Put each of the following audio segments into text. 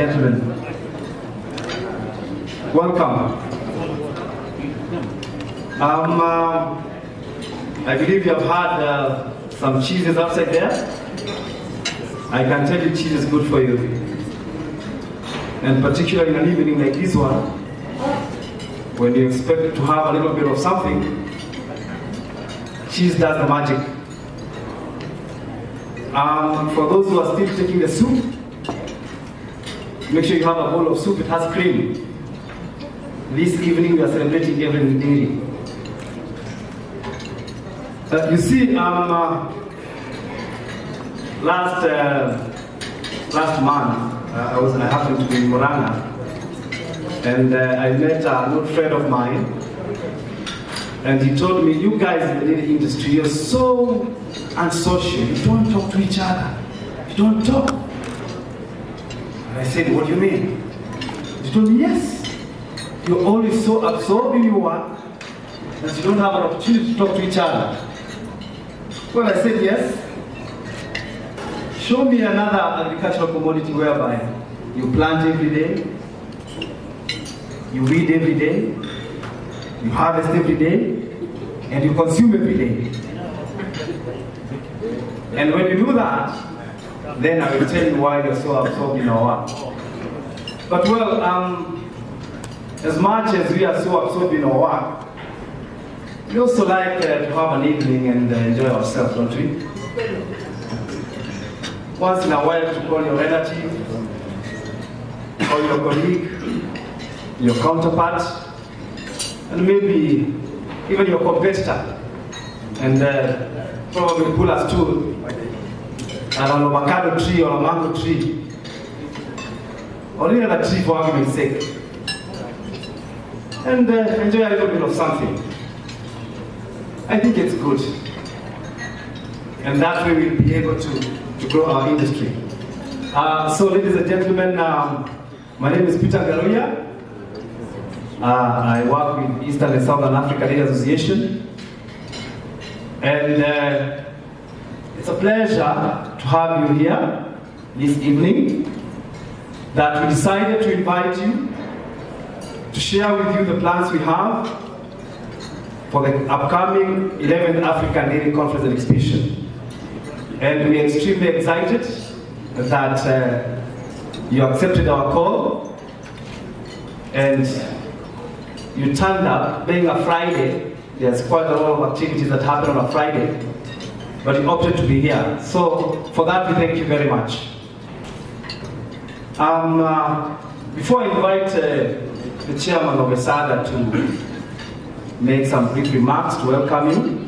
gentlemen, welcome. I believe you have had some cheeses outside there. I can tell you cheese is good for you. And particularly in an evening like this one, when you expect to have a little bit of something, cheese does the magic. For those who are still taking the soup, make sure you have a bowl of soup. It has cream. This evening we are celebrating everything daily. You see, last month I happened to be in Murang'a, and I met an old friend of mine, and he told me, "You guys in the dairy industry, you're so unsocial. You don't talk to each other. You don't talk." And I said, "What do you mean?" He told me, "Yes. You're always so absorbed in your work that you don't have an opportunity to talk to each other." Well, I said, "Yes. Show me another agricultural commodity whereby you plant every day, you weed every day, you harvest every day, and you consume every day. And when you do that, then I will tell you why you're so absorbed in our work." But well, as much as we are so absorbed in our work, we also like to have an evening and enjoy ourselves, don't we? Once in a while to call your relative, or your colleague, your counterpart, and maybe even your competitor, and probably pull a stool, an avocado tree or a mango tree, or any other tree for argument's sake, and enjoy a little bit of something. I think it's good. And that way we'll be able to grow our industry. So ladies and gentlemen, my name is Peter Garuya. I work with Eastern and Southern Africa Dairy Association. And it's a pleasure to have you here this evening, that we decided to invite you to share with you the plans we have for the upcoming 11th African Dairy Conference and Exhibition. And we are extremely excited that you accepted our call and you turned up. Being a Friday, there's quite a lot of activities that happen on a Friday, but you opted to be here. So for that, we thank you very much. Before I invite the chairman of ESADA to make some brief remarks to welcome you,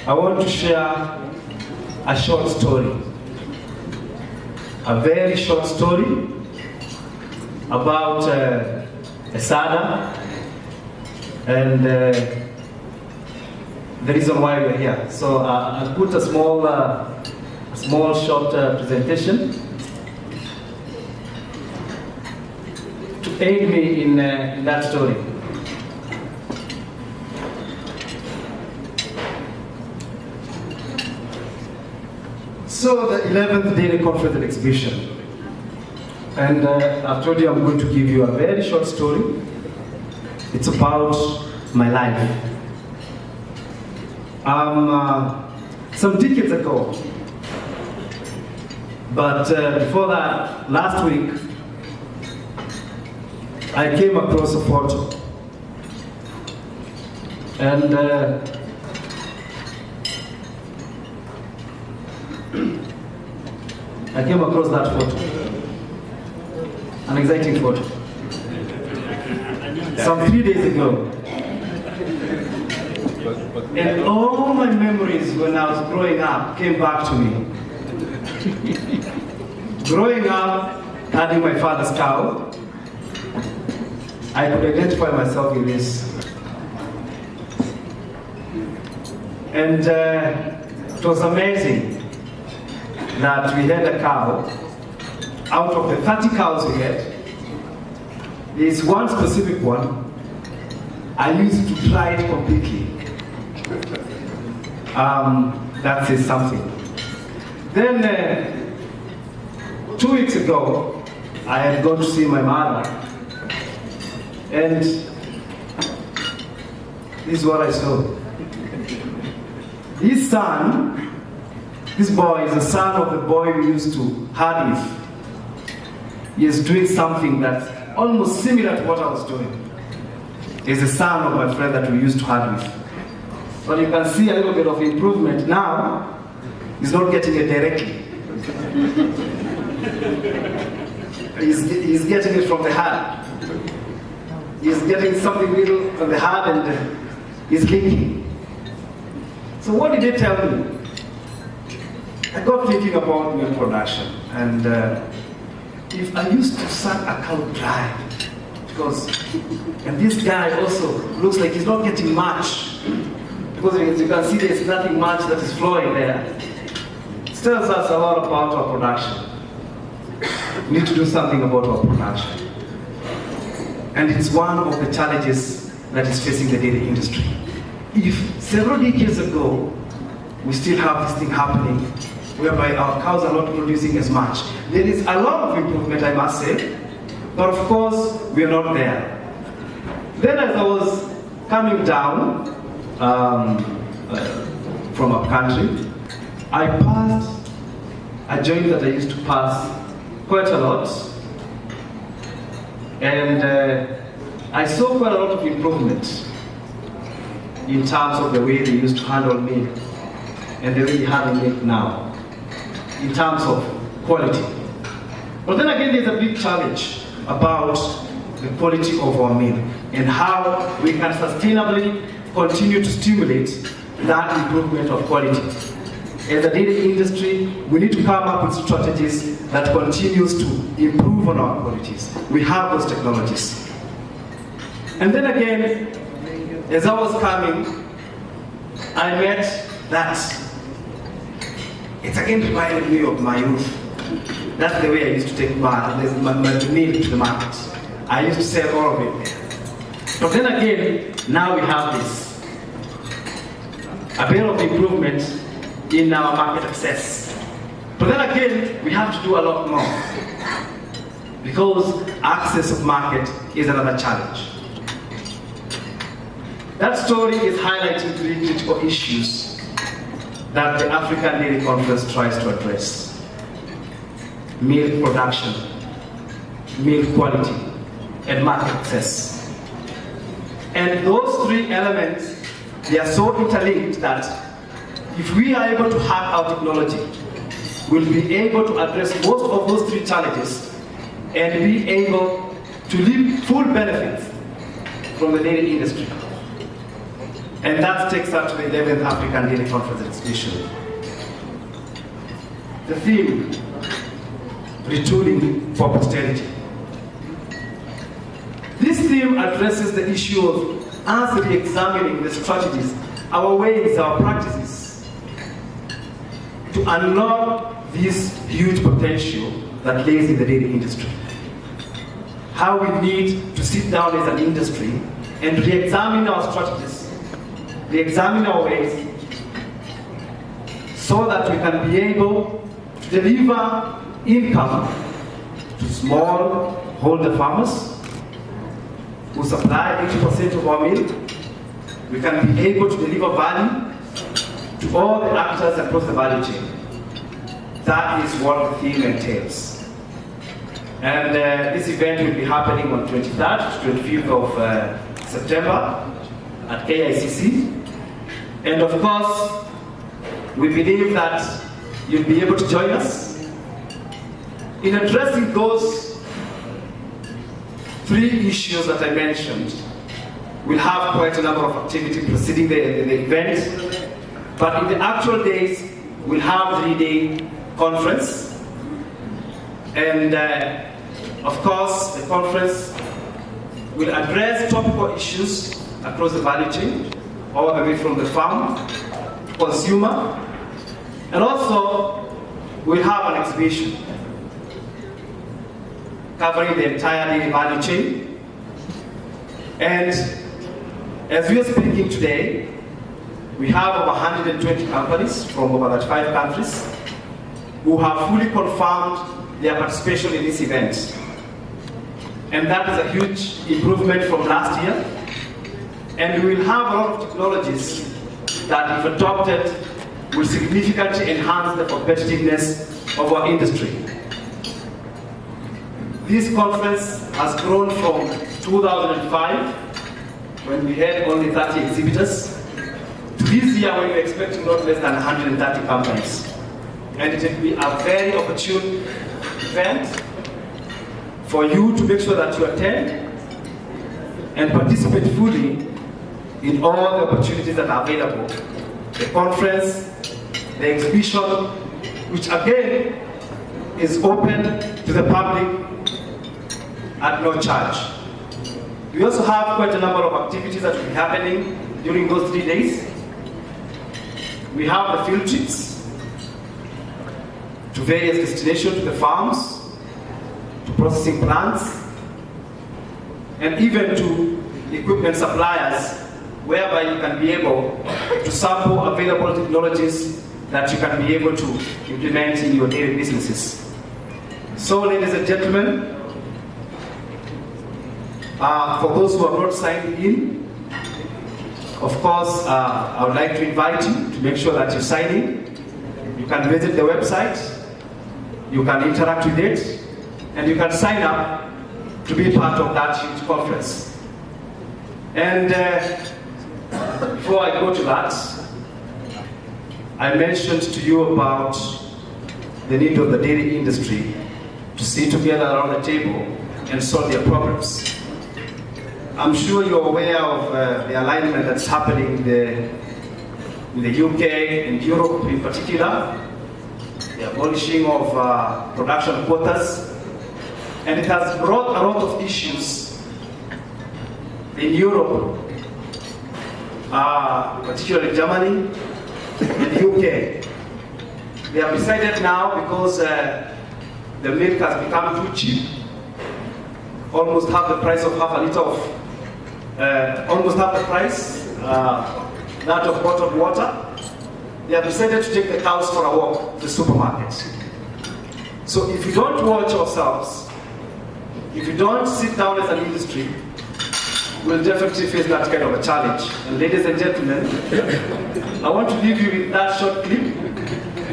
I want to share a short story, a very short story about ESADA and the reason why we're here. So I'll put a small short presentation to aid me in that story. So the 11th Dairy Conference and Exhibition. And I've told you I'm going to give you a very short story. It's about my life. Some decades ago, but before that, last week, I came across a photo. And I came across that photo. An exciting photo. Some 3 days ago. And all my memories when I was growing up came back to me. Growing up, having my father's cow, I could identify myself in this. And it was amazing that we had a cow. Out of the 30 cows we had, there's one specific one I used to try it completely. That says something. Then 2 weeks ago, I had gone to see my mother, and this is what I saw. This boy is the son of the boy we used to hard with. He is doing something that's almost similar to what I was doing. He's the son of my friend that we used to hard with. But you can see a little bit of improvement now. He's not getting it directly. He's getting it from the heart. He's getting something little from the heart and he's linking. So what did they tell me? I got thinking about milk production, and if I used to suck a cow dry, and this guy also looks like he's not getting much, because as you can see there's nothing much that is flowing there. It tells us a lot about our production. We need to do something about our production. And it's one of the challenges that is facing the dairy industry. If several decades ago, we still have this thing happening, whereby our cows are not producing as much, there is a lot of improvement, I must say, but of course, we are not there. Then as I was coming down from our country, I passed a joint that I used to pass quite a lot, and I saw quite a lot of improvement in terms of the way they used to handle milk and the way they handle milk now, in terms of quality. But then again, there's a big challenge about the quality of our milk and how we can sustainably continue to stimulate that improvement of quality. As a dairy industry, we need to come up with strategies that continues to improve on our qualities. We have those technologies. And then again, as I was coming, I met that. It again reminded me of my youth. That's the way I used to take my milk to the market. I used to sell all of it there. But then again, now we have this. A bit of improvement in our market access. But then again, we have to do a lot more, because access of market is another challenge. That story is highlighting three critical issues that the African Dairy Conference tries to address: milk production, milk quality, and market access. And those three elements, they are so interlinked that if we are able to hack our technology, we'll be able to address most of those three challenges and be able to reap full benefits from the dairy industry. And that takes us to the 11th African Dairy Conference exhibition. The theme, retooling for posterity. This theme addresses the issue of us re-examining the strategies, our ways, our practices, to unlock this huge potential that lays in the dairy industry. How we need to sit down as an industry and re-examine our strategies, re-examine our ways, so that we can be able to deliver income to small-holder farmers who supply 80% of our milk. We can be able to deliver value to all the actors across the value chain. That is what the theme entails. And this event will be happening on 23rd to 25th of September at KICC. And of course, we believe that you'll be able to join us in addressing those three issues that I mentioned. We'll have quite a number of activities preceding the event, but in the actual days, we'll have a 3-day conference. And of course, the conference will address topical issues across the value chain, all the way from the farm to consumer. And also, we'll have an exhibition covering the entire dairy value chain. And as we are speaking today, we have over 120 companies from over 35 countries who have fully confirmed their participation in this event. and that is a huge improvement from last year. And we will have a lot of technologies that, if adopted, will significantly enhance the competitiveness of our industry. This conference has grown from 2005, when we had only 30 exhibitors, to this year when we're expecting not less than 130 companies. And it will be a very opportune event for you to make sure that you attend and participate fully in all the opportunities that are available. The conference, the exhibition, which again is open to the public at no charge. We also have quite a number of activities that will be happening during those 3 days. We have the field trips to various destinations, to the farms, to processing plants, and even to equipment suppliers, whereby you can be able to sample available technologies that you can be able to implement in your daily businesses. So, ladies and gentlemen, for those who have not signed in, of course, I would like to invite you to make sure that you sign in. You can visit the website, you can interact with it, and you can sign up to be part of that huge conference. And before I go to that, I mentioned to you about the need of the dairy industry to sit together around the table and solve their problems. I'm sure you're aware of the alignment that's happening in the UK and Europe in particular, the abolishing of production quotas, and it has brought a lot of issues in Europe, particularly Germany and the UK. They have decided now, because the milk has become too cheap, almost half the price of half a liter of almost half the price that of bottled water. They have decided to take the cows for a walk to the supermarket. So if you don't watch ourselves, if you don't sit down as an industry, we'll definitely face that kind of a challenge. And ladies and gentlemen, I want to leave you with that short clip.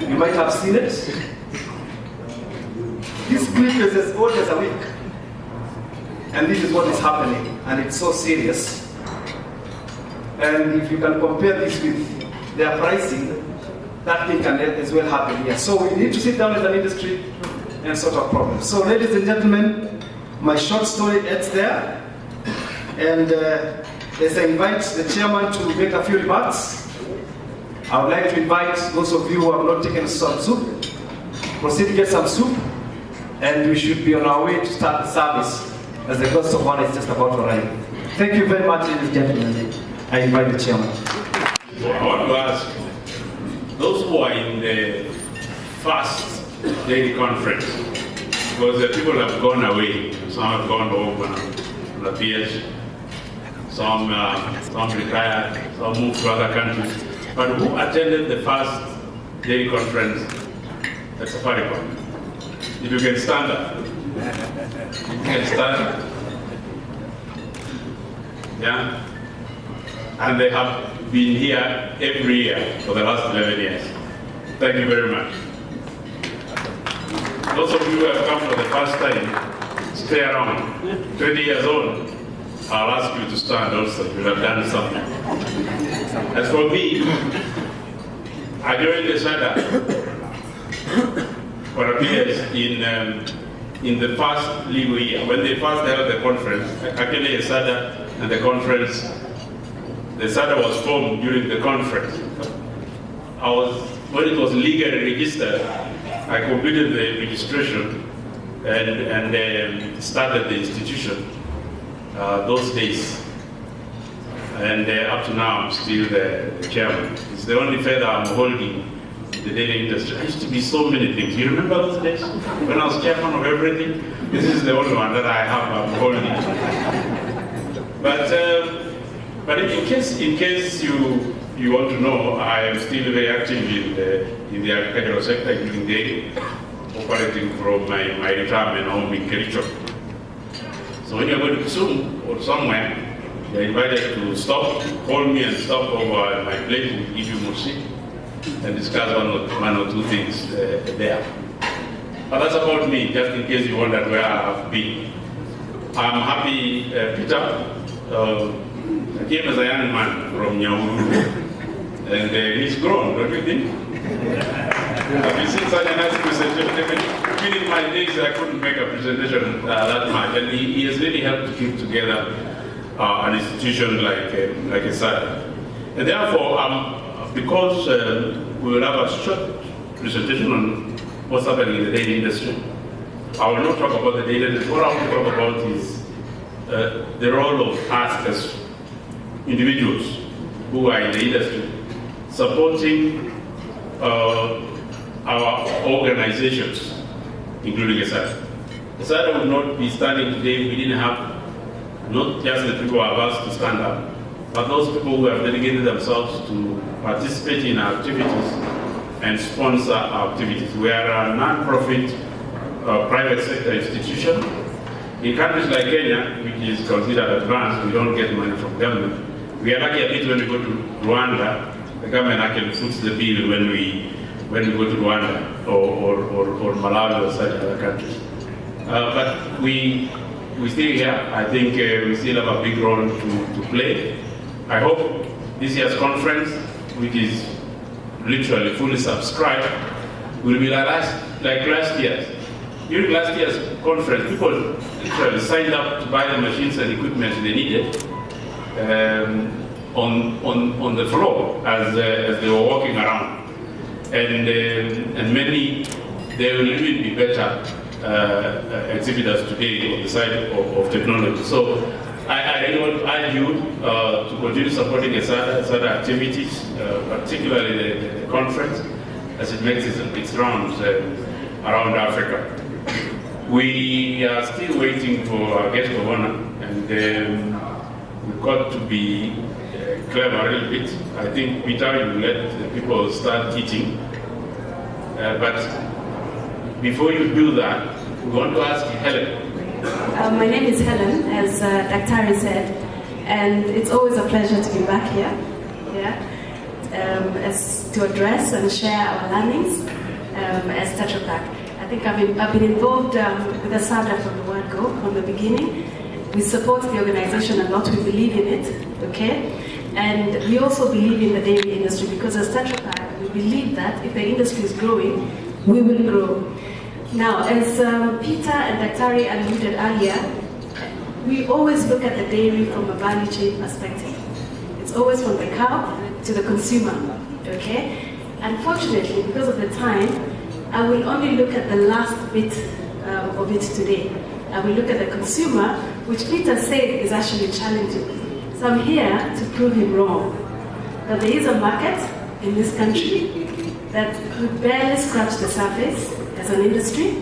You might have seen it. This clip is as old as a week. And this is what is happening, and it's so serious. And if you can compare this with their pricing, that thing can as well happen here. So we need to sit down as an industry and sort out problems. So ladies and gentlemen, my short story ends there. And as I invite the chairman to make a few remarks, I would like to invite those of you who have not taken some soup, proceed to get some soup, and we should be on our way to start the service, as the ghost of one is just about to arrive. Thank you very much, ladies and gentlemen. I invite the chairman. I want to ask those who are in the first daily conference, because the people have gone away, some have gone home on the PS, some retired, some moved to other countries. But who attended the first daily conference at Safaricom? If you can stand up. You can stand. Yeah? And they have been here every year for the last 11 years. Thank you very much. Those of you who have come for the first time, stay around. 20 years old, I'll ask you to stand also. You have done something. As for me, I joined the SADA for appears in the first legal year. When they first held the conference, actually the SADA and the conference, the SADA was formed during the conference. When it was legally registered, I completed the registration and started the institution those days. And up to now, I'm still the chairman. It's the only feather I'm holding in the dairy industry. I used to be so many things. You remember those days? When I was chairman of everything? This is the only one that I have I'm holding. But in case you want to know, I am still very active in the agricultural sector, including dairy, operating from my retirement home in Kericho. So when you're going to Kisumu or somewhere, you're invited to stop, call me and stop over at my place with Ibu Musi and discuss one or two things there. But that's about me, just in case you wondered where I have been. I'm happy, Peter. I came as a young man from Nyahururu, and he's grown, don't you think? Have you seen such a nice presentation? Even in my days, I couldn't make a presentation that much, and he has really helped to keep together an institution like ESADA. And therefore, because we will have a short presentation on what's happening in the dairy industry, I will not talk about the dairy industry. What I will talk about is the role of us as individuals who are in the industry, supporting our organizations, including ESADA. ESADA would not be standing today if we didn't have not just the people who have asked to stand up, but those people who have dedicated themselves to participate in our activities and sponsor our activities. We are a non-profit private sector institution. In countries like Kenya, which is considered advanced, we don't get money from government. We are lucky a bit when we go to Rwanda. The government actually foots the bill when we go to Rwanda or Malawi or such other countries. But we still here. I think we still have a big role to play. I hope this year's conference, which is literally fully subscribed, will be like last year's. During last year's conference, people literally signed up to buy the machines and equipment they needed on the floor as they were walking around. And many, they will even be better exhibitors today on the side of technology. So I really want to urge you to continue supporting ESADA activities, particularly the conference, as it makes its rounds around Africa. We are still waiting for our guest of honor, and we've got to be clever a little bit. I think, Peter, you let the people start eating. But before you do that, we want to ask Helen. My name is Helen, as Daktari said, and it's always a pleasure to be back here, as to address and share our learnings as Tetra Pak. I think I've been involved with ESADA from the word go, from the beginning. We support the organization a lot, we believe in it, okay? And we also believe in the dairy industry because as Tetra Pak, we believe that if the industry is growing, we will grow. Now, as Peter and Daktari alluded earlier, we always look at the dairy from a value chain perspective. It's always from the cow to the consumer, okay? Unfortunately, because of the time, I will only look at the last bit of it today. I will look at the consumer, which Peter said is actually challenging. So I'm here to prove him wrong. That there is a market in this country that we barely scratch the surface as an industry,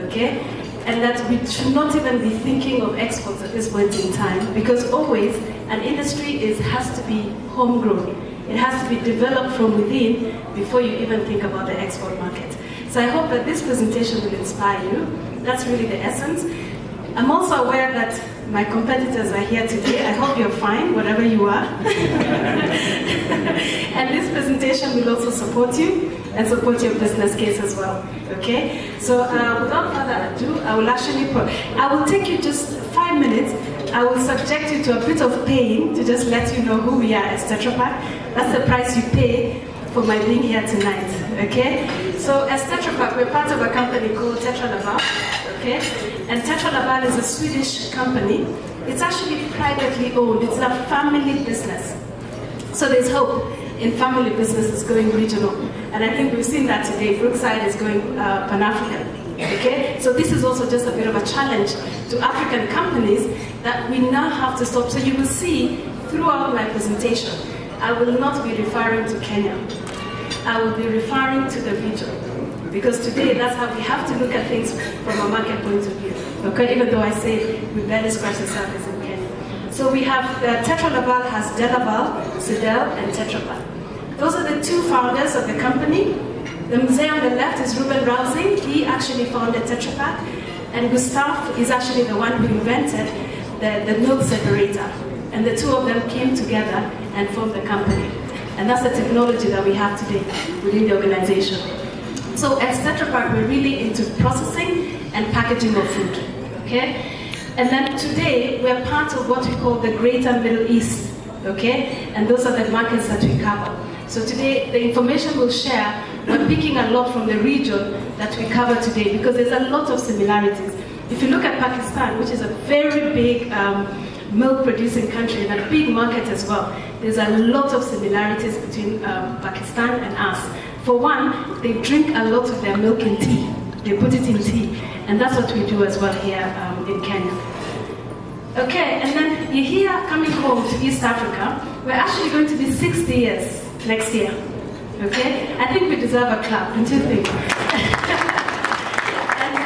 okay? And that we should not even be thinking of exports at this point in time, because always an industry has to be homegrown. It has to be developed from within before you even think about the export market. So I hope that this presentation will inspire you. That's really the essence. I'm also aware that my competitors are here today. I hope you're fine, whatever you are. And this presentation will also support you and support your business case as well, okay? So without further ado, I will take you just 5 minutes. I will subject you to a bit of pain to just let you know who we are as Tetra Pak. That's the price you pay for my being here tonight, okay? So as Tetra Pak, we're part of a company called Tetra Laval, okay? And Tetra Laval is a Swedish company. It's actually privately owned. It's a family business. So there's hope in family businesses going regional. And I think we've seen that today. Brookside is going Pan-African, okay? So this is also just a bit of a challenge to African companies that we now have to stop. So you will see throughout my presentation, I will not be referring to Kenya. I will be referring to the region. Because today, that's how we have to look at things from a market point of view. Okay, even though I say we barely scratch the surface in Kenya. So we have Tetra Laval has Delaval, Sidel, and Tetra Pak. Those are the two founders of the company. The Mzee on the left is Ruben Rousing. He actually founded Tetra Pak. And Gustav is actually the one who invented the milk separator. And the two of them came together and formed the company. And that's the technology that we have today within the organization. So at Tetra Pak, we're really into processing and packaging of food, okay? And then today, we're part of what we call the Greater Middle East, okay? And those are the markets that we cover. So today, the information we'll share, we're picking a lot from the region that we cover today because there's a lot of similarities. If you look at Pakistan, which is a very big milk-producing country and a big market as well, there's a lot of similarities between Pakistan and us. For one, they drink a lot of their milk in tea. They put it in tea. And that's what we do as well here in Kenya. Okay, and then you're here coming home to East Africa. We're actually going to be 60 years next year. Okay? I think we deserve a clap, don't you think? And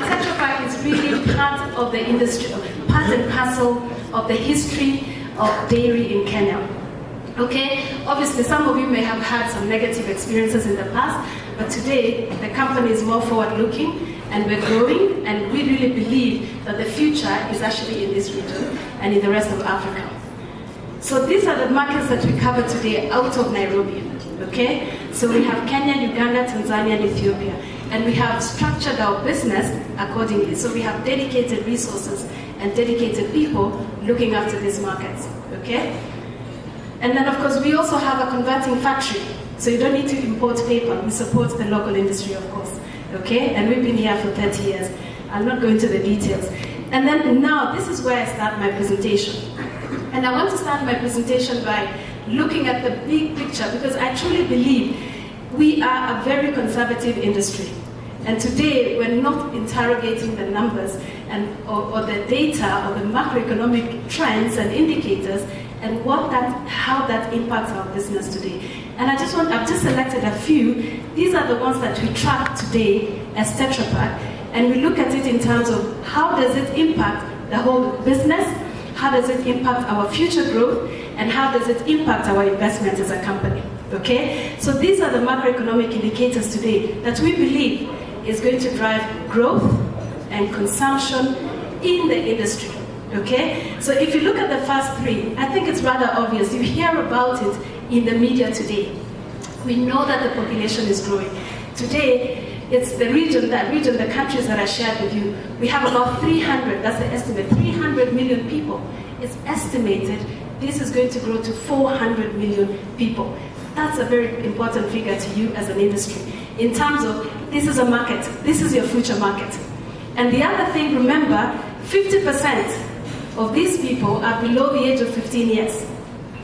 Tetra Pak is really part of the industry, part and parcel of the history of dairy in Kenya. Okay, obviously some of you may have had some negative experiences in the past, but today the company is more forward-looking and we're growing, and we really believe that the future is actually in this region and in the rest of Africa. So these are the markets that we cover today out of Nairobi. Okay, so we have Kenya, Uganda, Tanzania, and Ethiopia, and we have structured our business accordingly. So we have dedicated resources and dedicated people looking after these markets. Okay. And then, of course, we also have a converting factory. So you don't need to import paper. We support the local industry, of course. Okay? And we've been here for 30 years. I'll not go into the details. And then now, this is where I start my presentation. And I want to start my presentation by looking at the big picture, because I truly believe we are a very conservative industry. And today, we're not interrogating the numbers or the data or the macroeconomic trends and indicators and how that impacts our business today. And I've just selected a few. These are the ones that we track today as Tetra Pak, and we look at it in terms of how does it impact the whole business, how does it impact our future growth, and how does it impact our investment as a company. Okay? So these are the macroeconomic indicators today that we believe is going to drive growth and consumption in the industry. Okay? So if you look at the first three, I think it's rather obvious. You hear about it in the media today. We know that the population is growing. Today, it's the the countries that I shared with you. We have about 300, that's the estimate, 300 million people. It's estimated this is going to grow to 400 million people. That's a very important figure to you as an industry. In terms of, this is a market, this is your future market. And the other thing, remember, 50% of these people are below the age of 15 years.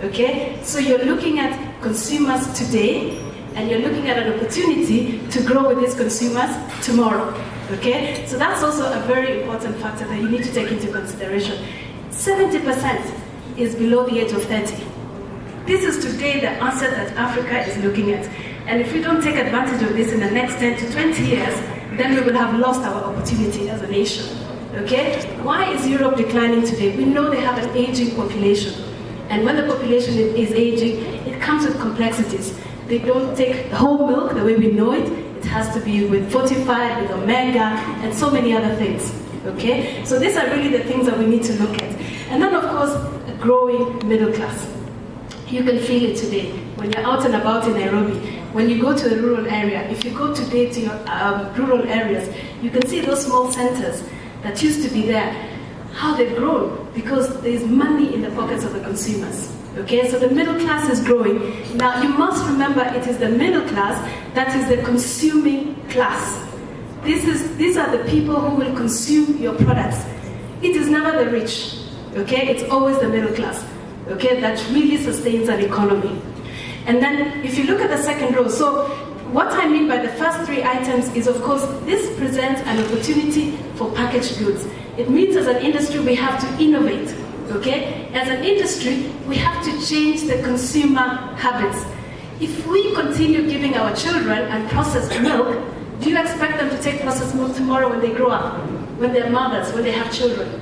Okay? So you're looking at consumers today, and you're looking at an opportunity to grow with these consumers tomorrow. Okay? So that's also a very important factor that you need to take into consideration. 70% is below the age of 30. This is today the answer that Africa is looking at. And if we don't take advantage of this in the next 10 to 20 years, then we will have lost our opportunity as a nation. Okay? Why is Europe declining today? We know they have an aging population. And when the population is aging, it comes with complexities. They don't take the whole milk the way we know it. It has to be with fortified, with omega, and so many other things. Okay? So these are really the things that we need to look at. And then, of course, a growing middle class. You can feel it today when you're out and about in Nairobi. When you go to a rural area, if you go today to your rural areas, you can see those small centers that used to be there, how they've grown, because there's money in the pockets of the consumers. Okay, so the middle class is growing. Now, you must remember it is the middle class that is the consuming class. These are the people who will consume your products. It is never the rich. Okay, it's always the middle class. Okay, that really sustains an economy. And then, if you look at the second row, so what I mean by the first three items is, of course, this presents an opportunity for packaged goods. It means as an industry we have to innovate. Okay? As an industry, we have to change the consumer habits. If we continue giving our children unprocessed milk, do you expect them to take processed milk tomorrow when they grow up? When they're mothers, when they have children?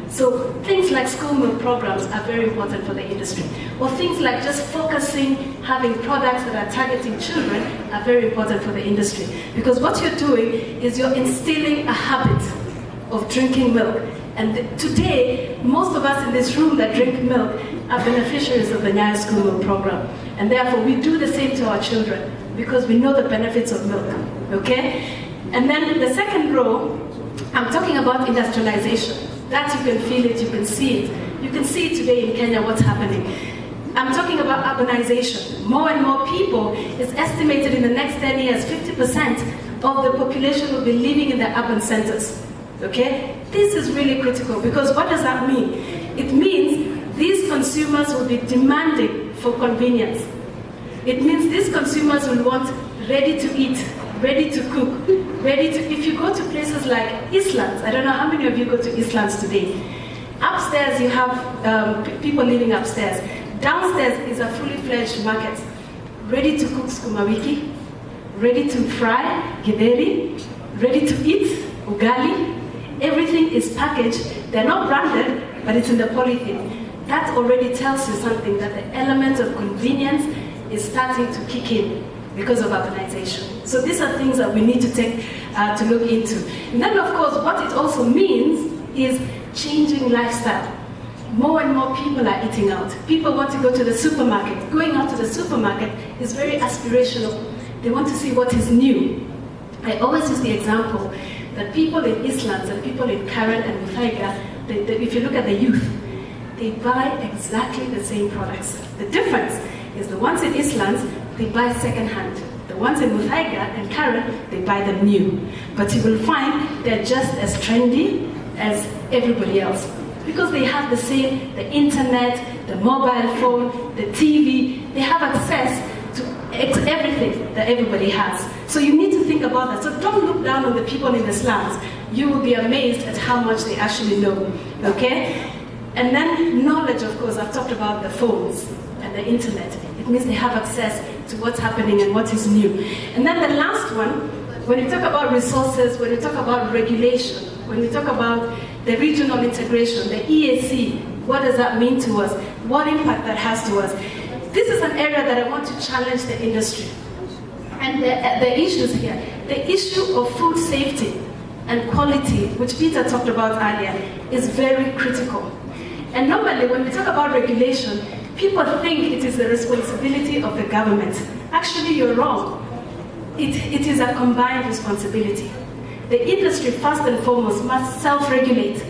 So things like school milk programs are very important for the industry. Or things like just focusing, having products that are targeting children are very important for the industry. Because what you're doing is you're instilling a habit of drinking milk. And today, most of us in this room that drink milk are beneficiaries of the Nyayo School Milk Program. And therefore, we do the same to our children because we know the benefits of milk, okay? And then the second row, I'm talking about industrialization. That you can feel it, you can see it. You can see it today in Kenya, what's happening. I'm talking about urbanization. More and more people, it's estimated in the next 10 years, 50% of the population will be living in the urban centers, okay? This is really critical because what does that mean? It means these consumers will be demanding for convenience. It means these consumers will want ready to eat, ready to cook, ready to, if you go to places like Eastlands, I don't know how many of you go to Eastlands today. Upstairs you have people living upstairs. Downstairs is a fully fledged market, ready to cook sukuma wiki, ready to fry githeri, ready to eat ugali. Everything is packaged. They're not branded, but it's in the polythene. That already tells you something, that the element of convenience is starting to kick in because of urbanization. So these are things that we need to take to look into. And then, of course, what it also means is changing lifestyle. More and more people are eating out. People want to go to the supermarket. Going out to the supermarket is very aspirational. They want to see what is new. I always use the example that people in Eastlands and people in Karen and Muthaiga, if you look at the youth, they buy exactly the same products. The difference is the ones in Eastlands, they buy second-hand. The ones in Muthaiga and Karen, they buy them new. But you will find they're just as trendy as everybody else because they have the same, the internet, the mobile phone, the TV, they have access to everything that everybody has. So you need to think about that. So don't look down on the people in the slums. You will be amazed at how much they actually know, okay? And then knowledge, of course, I've talked about the phones and the internet. It means they have access to what's happening and what is new. And then the last one, when you talk about resources, when you talk about regulation, when you talk about the regional integration, the EAC, what does that mean to us? What impact that has to us? This is an area that I want to challenge the industry. And the issues here, the issue of food safety and quality, which Peter talked about earlier, is very critical. And normally when we talk about regulation, people think it is the responsibility of the government. Actually, you're wrong. It is a combined responsibility. The industry, first and foremost, must self-regulate.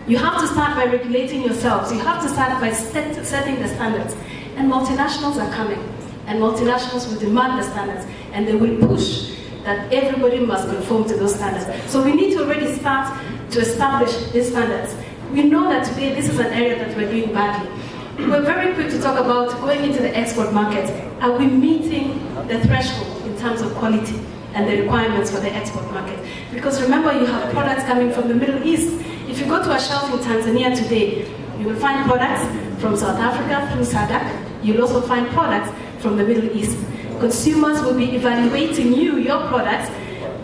You have to start by regulating yourselves. You have to start by setting the standards. And multinationals are coming. And multinationals will demand the standards. And they will push that everybody must conform to those standards. So we need to already start to establish these standards. We know that today this is an area that we're doing badly. We're very quick to talk about going into the export market. Are we meeting the threshold in terms of quality and the requirements for the export market? Because remember, you have products coming from the Middle East. If you go to a shelf in Tanzania today, you will find products from South Africa through SADC. You'll also find products from the Middle East. Consumers will be evaluating your products,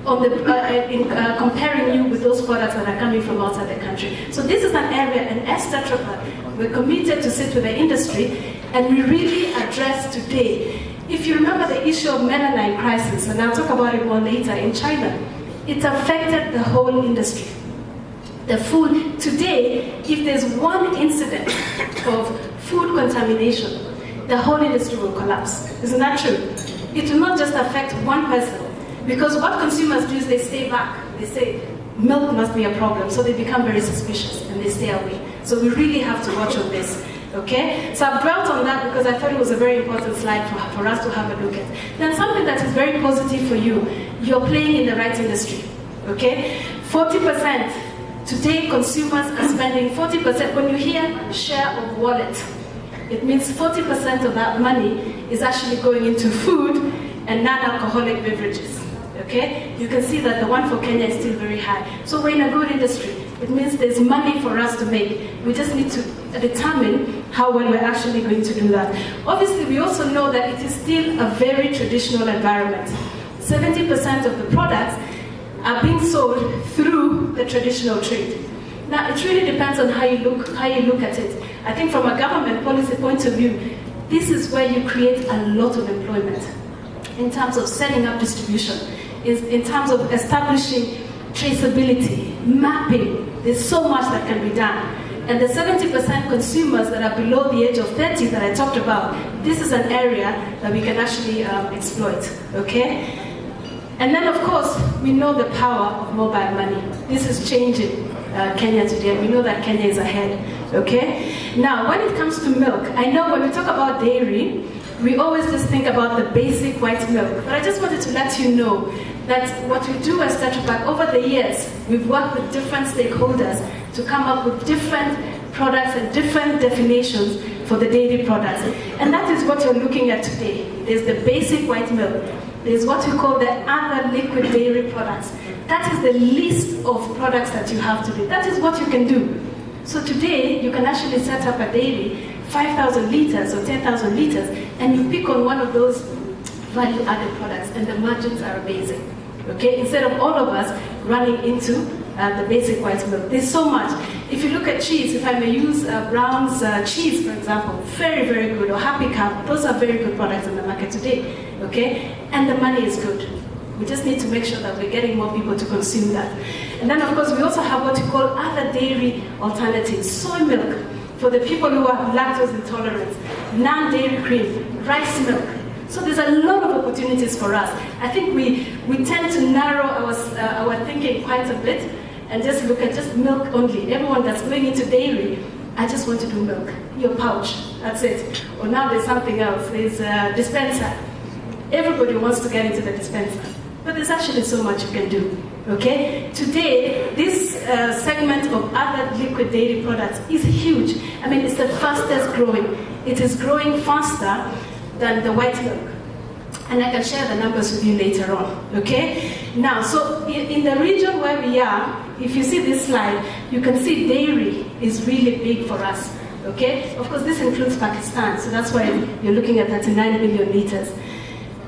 on the, comparing you with those products that are coming from outside the country. So this is an area, and as Tetra Pak, we're committed to sit with the industry and we really address today. If you remember the issue of melamine crisis, and I'll talk about it more later, in China, it affected the whole industry. The food, today, if there's one incident of food contamination, the whole industry will collapse. Isn't that true? It will not just affect one person. Because what consumers do is they stay back. They say, milk must be a problem. So they become very suspicious and they stay away. So we really have to watch on this. Okay? So I've dwelt on that because I thought it was a very important slide for us to have a look at. Then something that is very positive for you, you're playing in the right industry. Okay? 40%. Today, consumers are spending 40%. When you hear share of wallet, it means 40% of that money is actually going into food and non-alcoholic beverages. Okay? You can see that the one for Kenya is still very high. So we're in a good industry. It means there's money for us to make. We just need to determine how well we're actually going to do that. Obviously, we also know that it is still a very traditional environment. 70% of the products are being sold through the traditional trade. Now, it really depends on how you look at it. I think from a government policy point of view, this is where you create a lot of employment in terms of setting up distribution, in terms of establishing traceability, mapping. There's so much that can be done. And the 70% consumers that are below the age of 30 that I talked about, this is an area that we can actually exploit, okay? And then, of course, we know the power of mobile money. This is changing Kenya today, and we know that Kenya is ahead, okay? Now, when it comes to milk, I know when we talk about dairy, we always just think about the basic white milk. But I just wanted to let you know that what we do as Tetra Pak, over the years, we've worked with different stakeholders to come up with different products and different definitions for the dairy products. And that is what you're looking at today. There's the basic white milk. There's what we call the other liquid dairy products. That is the list of products that you have today. That is what you can do. So today, you can actually set up a dairy, 5,000 liters or 10,000 liters, and you pick on one of those value-added products, and the margins are amazing. Okay, instead of all of us running into the basic white milk. There's so much. If you look at cheese, if I may use Brown's cheese, for example, very, very good, or Happy Cup, those are very good products in the market today, okay? And the money is good. We just need to make sure that we're getting more people to consume that. And then, of course, we also have what we call other dairy alternatives. Soy milk, for the people who are lactose intolerant, non-dairy cream, rice milk. So there's a lot of opportunities for us. I think we tend to narrow our thinking quite a bit and just look at just milk only. Everyone that's going into dairy, I just want to do milk. Your pouch, that's it. Or now there's something else. There's a dispenser. Everybody wants to get into the dispenser. But there's actually so much you can do. Okay? Today, this segment of other liquid dairy products is huge. I mean, it's the fastest growing. It is growing faster than the white milk. And I can share the numbers with you later on, okay? Now, so in the region where we are, if you see this slide, you can see dairy is really big for us, okay? Of course, this includes Pakistan, so that's why you're looking at 39 million liters.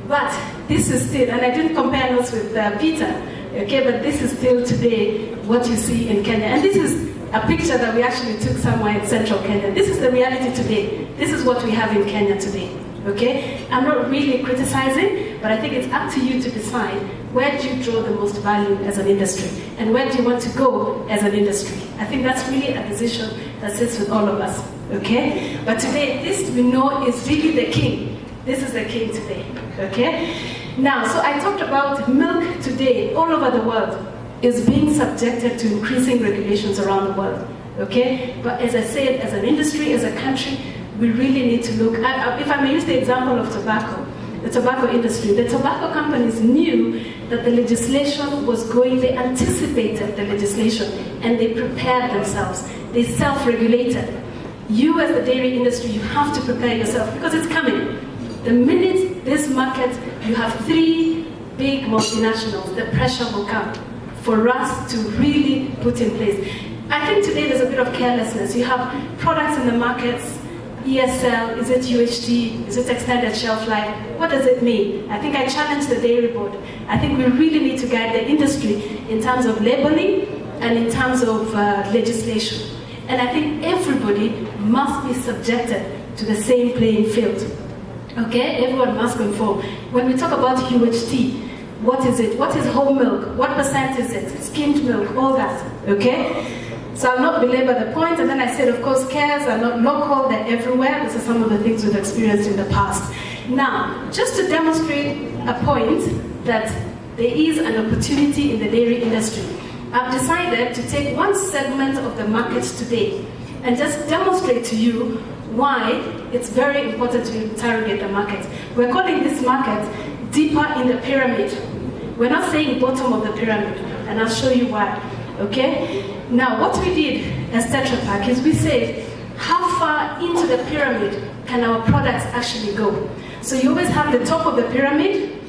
But this is still, and I didn't compare notes with Peter, okay, but this is still today what you see in Kenya. And this is a picture that we actually took somewhere in central Kenya. This is the reality today. This is what we have in Kenya today. Okay? I'm not really criticizing, but I think it's up to you to decide where do you draw the most value as an industry and where do you want to go as an industry. I think that's really a decision that sits with all of us. Okay? But today, this we know is really the king. This is the king today. Okay? Now, so I talked about milk today all over the world is being subjected to increasing regulations around the world. Okay? But as I said, as an industry, as a country, we really need to look at, if I may use the example of tobacco, the tobacco industry. The tobacco companies knew that the legislation was going, they anticipated the legislation and they prepared themselves. They self-regulated. You as the dairy industry, you have to prepare yourself because it's coming. The minute this market, you have 3 big multinationals, the pressure will come for us to really put in place. I think today there's a bit of carelessness. You have products in the markets, ESL, is it UHT, is it extended shelf life? What does it mean? I think I challenge the dairy board. I think we really need to guide the industry in terms of labeling and in terms of legislation. And I think everybody must be subjected to the same playing field. Okay, everyone must conform. When we talk about UHT, what is it? What is whole milk? What percent is it? Skimmed milk, all that, okay? So I'll not belabor the point, and then I said, of course, cares are not local, they're everywhere. These are some of the things we've experienced in the past. Now, just to demonstrate a point that there is an opportunity in the dairy industry, I've decided to take one segment of the market today and just demonstrate to you why it's very important to interrogate the market. We're calling this market deeper in the pyramid. We're not saying bottom of the pyramid, and I'll show you why. Okay? Now, what we did as Tetra Pak is we said, how far into the pyramid can our products actually go? So you always have the top of the pyramid,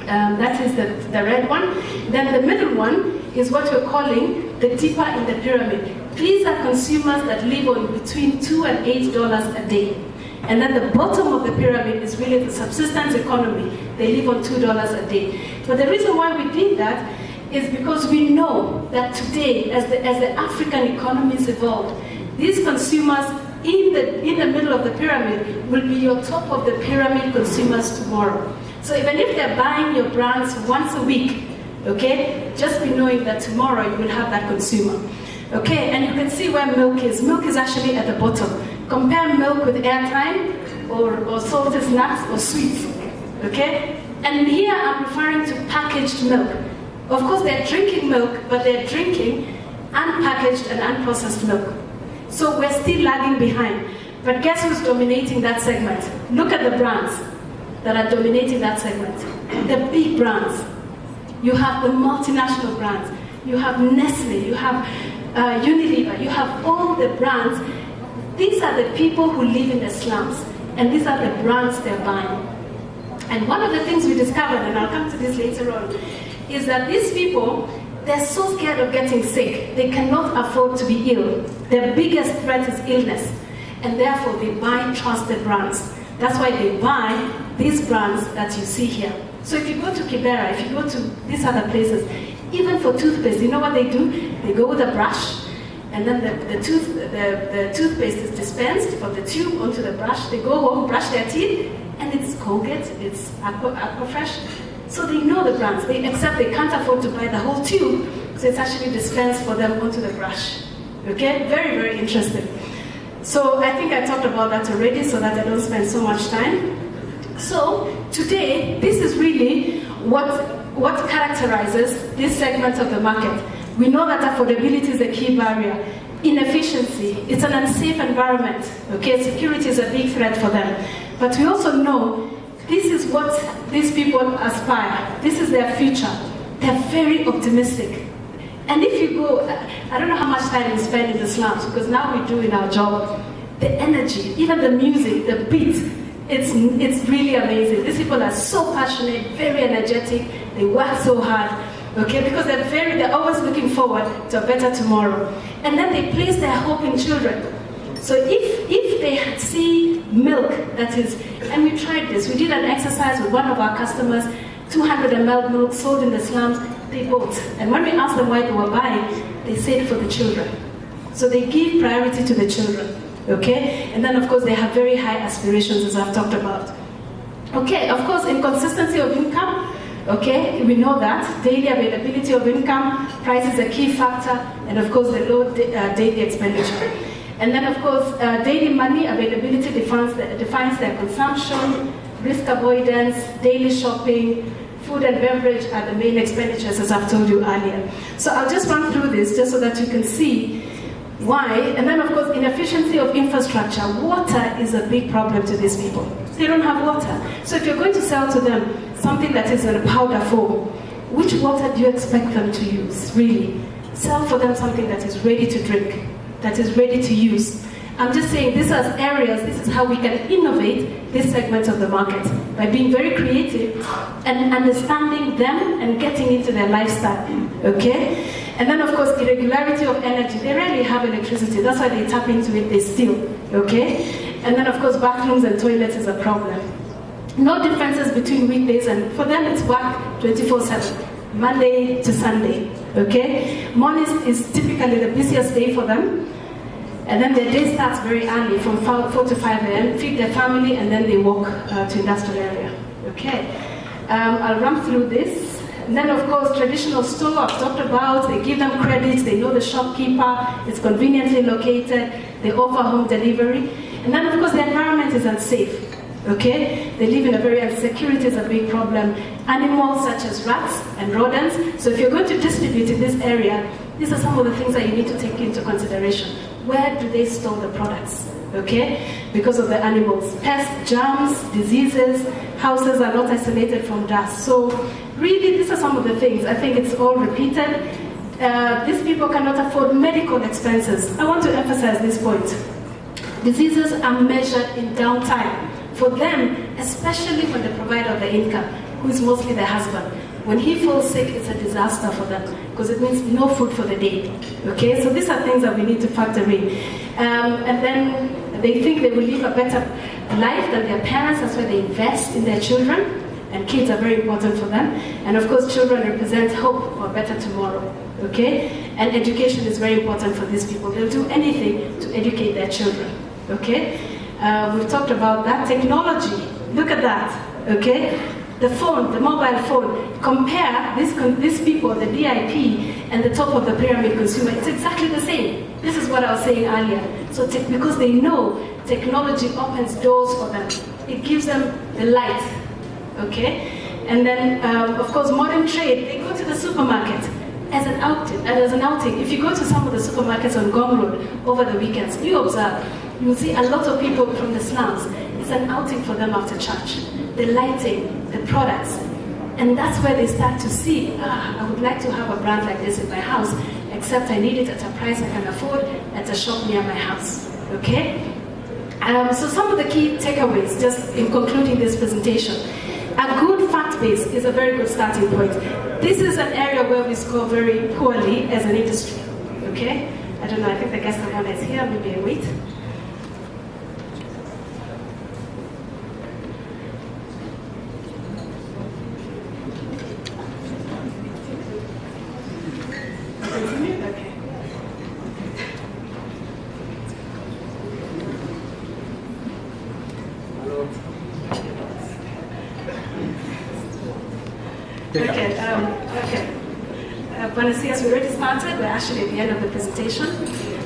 that is the red one. Then the middle one is what we're calling the deeper in the pyramid. These are consumers that live on between $2 and $8 a day. And then the bottom of the pyramid is really the subsistence economy. They live on $2 a day. But the reason why we did that is because we know that today, as the African economies evolve, these consumers in the middle of the pyramid will be your top of the pyramid consumers tomorrow. So even if they're buying your brands once a week, okay? Just be knowing that tomorrow you will have that consumer. Okay, and you can see where milk is. Milk is actually at the bottom. Compare milk with airtime or salted snacks or sweets, okay? And here I'm referring to packaged milk. Of course, they're drinking milk, but they're drinking unpackaged and unprocessed milk. So we're still lagging behind. But guess who's dominating that segment? Look at the brands that are dominating that segment. The big brands. You have the multinational brands. You have Nestle, you have Unilever, you have all the brands. These are the people who live in the slums, and these are the brands they're buying. And one of the things we discovered, and I'll come to this later on, is that these people, they're so scared of getting sick, they cannot afford to be ill. Their biggest threat is illness, and therefore they buy trusted brands. That's why they buy these brands that you see here. So if you go to Kibera, if you go to these other places, even for toothpaste, you know what they do? They go with a brush, and then the toothpaste is dispensed from the tube onto the brush. They go home, brush their teeth, and it's Colgate, it's Aquafresh. So they know the brands, except they can't afford to buy the whole tube, so it's actually dispensed for them onto the brush. Okay, very, very interesting. So I think I talked about that already so that I don't spend so much time. So today, this is really what characterizes this segment of the market. We know that affordability is a key barrier. Inefficiency, it's an unsafe environment. Okay, security is a big threat for them. But we also know this is what these people aspire. This is their future. They're very optimistic. And if you go, I don't know how much time we spend in the slums, because now we do in our job, the energy, even the music, the beat, it's really amazing. These people are so passionate, very energetic, they work so hard, okay, because they're always looking forward to a better tomorrow. And then they place their hope in children. So if they see milk that is, and we tried this, we did an exercise with one of our customers, 200 ml milk sold in the slums, they bought. And when we asked them why they were buying, they said for the children. So they give priority to the children, okay? And then of course they have very high aspirations, as I've talked about. Okay, of course, inconsistency of income, okay, we know that. Daily availability of income, price is a key factor, and of course the low daily expenditure. And then of course, daily money availability defines their consumption, risk avoidance, daily shopping, food and beverage are the main expenditures, as I've told you earlier. So I'll just run through this just so that you can see why. And then of course, inefficiency of infrastructure. Water is a big problem to these people. They don't have water. So if you're going to sell to them something that is in a powder form, which water do you expect them to use, really? Sell for them something that is ready to drink, that is ready to use. I'm just saying these are areas, this is how we can innovate this segment of the market, by being very creative and understanding them and getting into their lifestyle, okay? And then of course, irregularity of energy. They rarely have electricity, that's why they tap into it, they steal, okay? And then of course, bathrooms and toilets is a problem. No differences between weekdays, and for them it's work 24/7, Monday to Sunday, okay? Mornings is typically the busiest day for them. And then their day starts very early, from 4 to 5 a.m., feed their family, and then they walk to industrial area. Okay, I'll run through this. And then of course, traditional store, I've talked about, they give them credits, they know the shopkeeper, it's conveniently located, they offer home delivery. And then of course, the environment is unsafe. Okay, they live in a very, security is a big problem. Animals such as rats and rodents. So if you're going to distribute in this area, these are some of the things that you need to take into consideration. Where do they store the products? Okay, because of the animals. Pests, germs, diseases, houses are not isolated from dust. So really, these are some of the things. I think it's all repeated. These people cannot afford medical expenses. I want to emphasize this point. Diseases are measured in downtime. For them, especially when the provider of the income, who is mostly the husband, when he falls sick, it's a disaster for them, because it means no food for the day. Okay, so these are things that we need to factor in. And then they think they will live a better life than their parents, that's why they invest in their children, and kids are very important for them. And of course, children represent hope for a better tomorrow. Okay, and education is very important for these people. They'll do anything to educate their children. Okay, we've talked about that. Technology, look at that. Okay, The phone, the mobile phone, compare these people, the VIP and the top of the pyramid consumer, it's exactly the same. This is what I was saying earlier. So because they know technology opens doors for them. It gives them the light, okay? And then, of course, modern trade, they go to the supermarket as an outing. If you go to some of the supermarkets on Gong Road over the weekends, you observe, you will see a lot of people from the slums. It's an outing for them after church. The lighting, the products. And that's where they start to see, I would like to have a brand like this in my house, except I need it at a price I can afford at a shop near my house, okay? So some of the key takeaways, just in concluding this presentation. A good fact base is a very good starting point. This is an area where we score very poorly as an industry, okay? I don't know, I think the guest of honor is here, maybe I wait. Buenos dias, we already started. We're actually at the end of the presentation.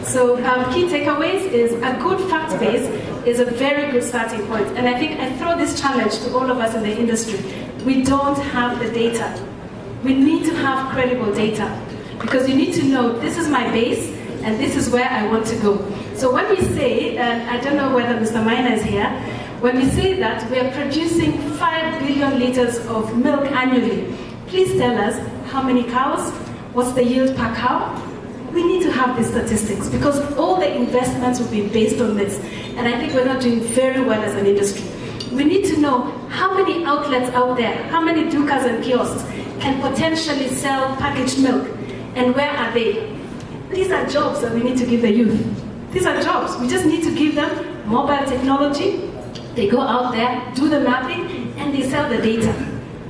So key takeaways is a good fact base is a very good starting point. And I think I throw this challenge to all of us in the industry. We don't have the data. We need to have credible data because you need to know this is my base and this is where I want to go. So when we say, and I don't know whether Mr. Maina is here, when we say that we are producing 5 billion liters of milk annually, please tell us how many cows, what's the yield per cow? We need to have these statistics because all the investments will be based on this. And I think we're not doing very well as an industry. We need to know how many outlets out there, how many dukas and kiosks can potentially sell packaged milk and where are they? These are jobs that we need to give the youth. These are jobs. We just need to give them mobile technology. They go out there, do the mapping, and they sell the data.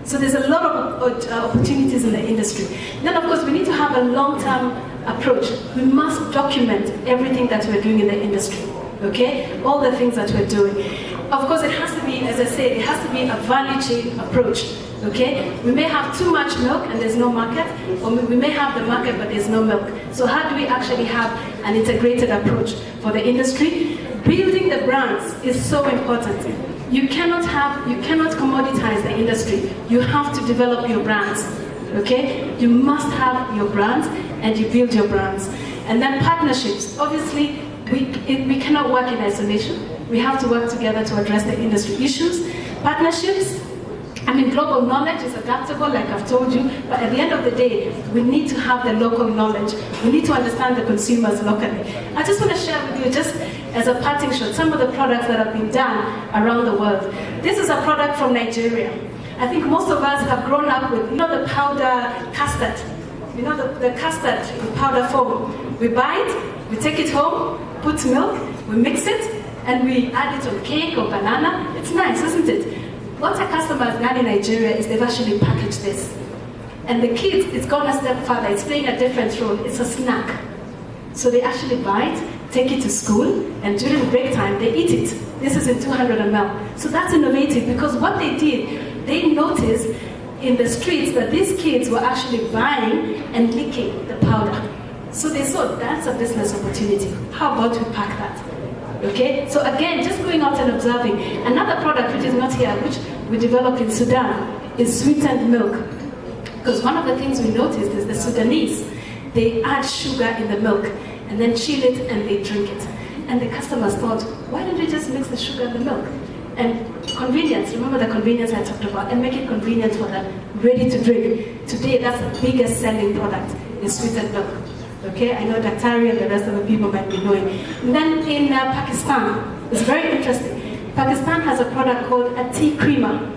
So there's a lot of opportunities in the industry. Then, of course, we need to have a long-term approach. We must document everything that we're doing in the industry, okay? All the things that we're doing. Of course, it has to be, as I said, it has to be a value chain approach, okay? We may have too much milk and there's no market, or we may have the market but there's no milk. So how do we actually have an integrated approach for the industry? Building the brands is so important. You cannot commoditize the industry. You have to develop your brands, okay? You must have your brands and you build your brands. And then partnerships. Obviously, we cannot work in isolation. We have to work together to address the industry issues. Partnerships, I mean, global knowledge is adaptable, like I've told you, but at the end of the day, we need to have the local knowledge. We need to understand the consumers locally. I just want to share with you, just as a parting shot, some of the products that have been done around the world. This is a product from Nigeria. I think most of us have grown up with, the powder custard. The custard in powder form. We buy it, we take it home, put milk, we mix it, and we add it on cake or banana. It's nice, isn't it? What a customer has done in Nigeria is they've actually packaged this. And the kids, it's gone a step further. It's playing a different role. It's a snack. So they actually buy it, take it to school, and during break time, they eat it. This is in 200 ml. So that's innovative because what they did, they noticed in the streets that these kids were actually buying and licking the powder. So they saw that's a business opportunity. How about we pack that? Okay, so again, just going out and observing. Another product which is not here, which we developed in Sudan, is sweetened milk. Because one of the things we noticed is the Sudanese, they add sugar in the milk and then chill it and they drink it. And the customers thought, why don't we just mix the sugar in the milk? And convenience, remember the convenience I talked about, and make it convenient for them, ready to drink. Today, that's the biggest selling product, is sweetened milk. Okay, I know Daktari and the rest of the people might be knowing. And then in Pakistan, it's very interesting. Pakistan has a product called a tea creamer.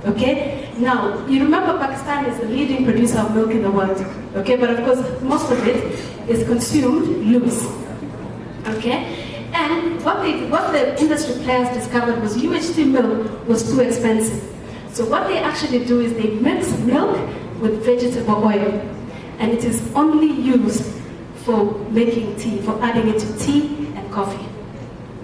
Okay, now you remember Pakistan is the leading producer of milk in the world. Okay, but of course most of it is consumed loose. Okay, and what the industry players discovered was UHT milk was too expensive. So what they actually do is they mix milk with vegetable oil, and it is only used for making tea, for adding it to tea and coffee.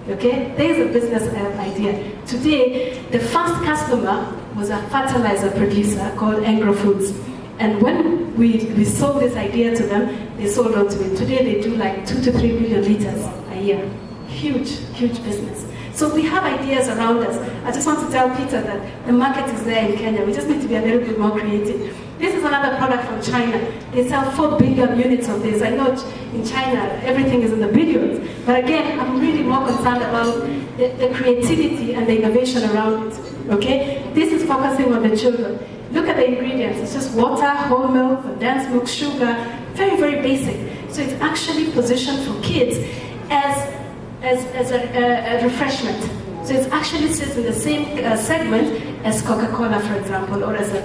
Okay, there's a business idea. Today, the first customer was a fertilizer producer called Angro Foods. And when we sold this idea to them, they sold on to it. Today, they do like 2 to 3 billion liters a year. Huge, huge business. So we have ideas around us. I just want to tell Peter that the market is there in Kenya. We just need to be a little bit more creative. This is another product from China. They sell 4 billion units of this. I know in China, everything is in the billions. But again, I'm really more concerned about the creativity and the innovation around it. Okay? This is focusing on the children. Look at the ingredients. It's just water, whole milk, condensed milk, sugar. Very, very basic. So it's actually positioned for kids as a refreshment. So it actually sits in the same segment as Coca-Cola, for example, or as a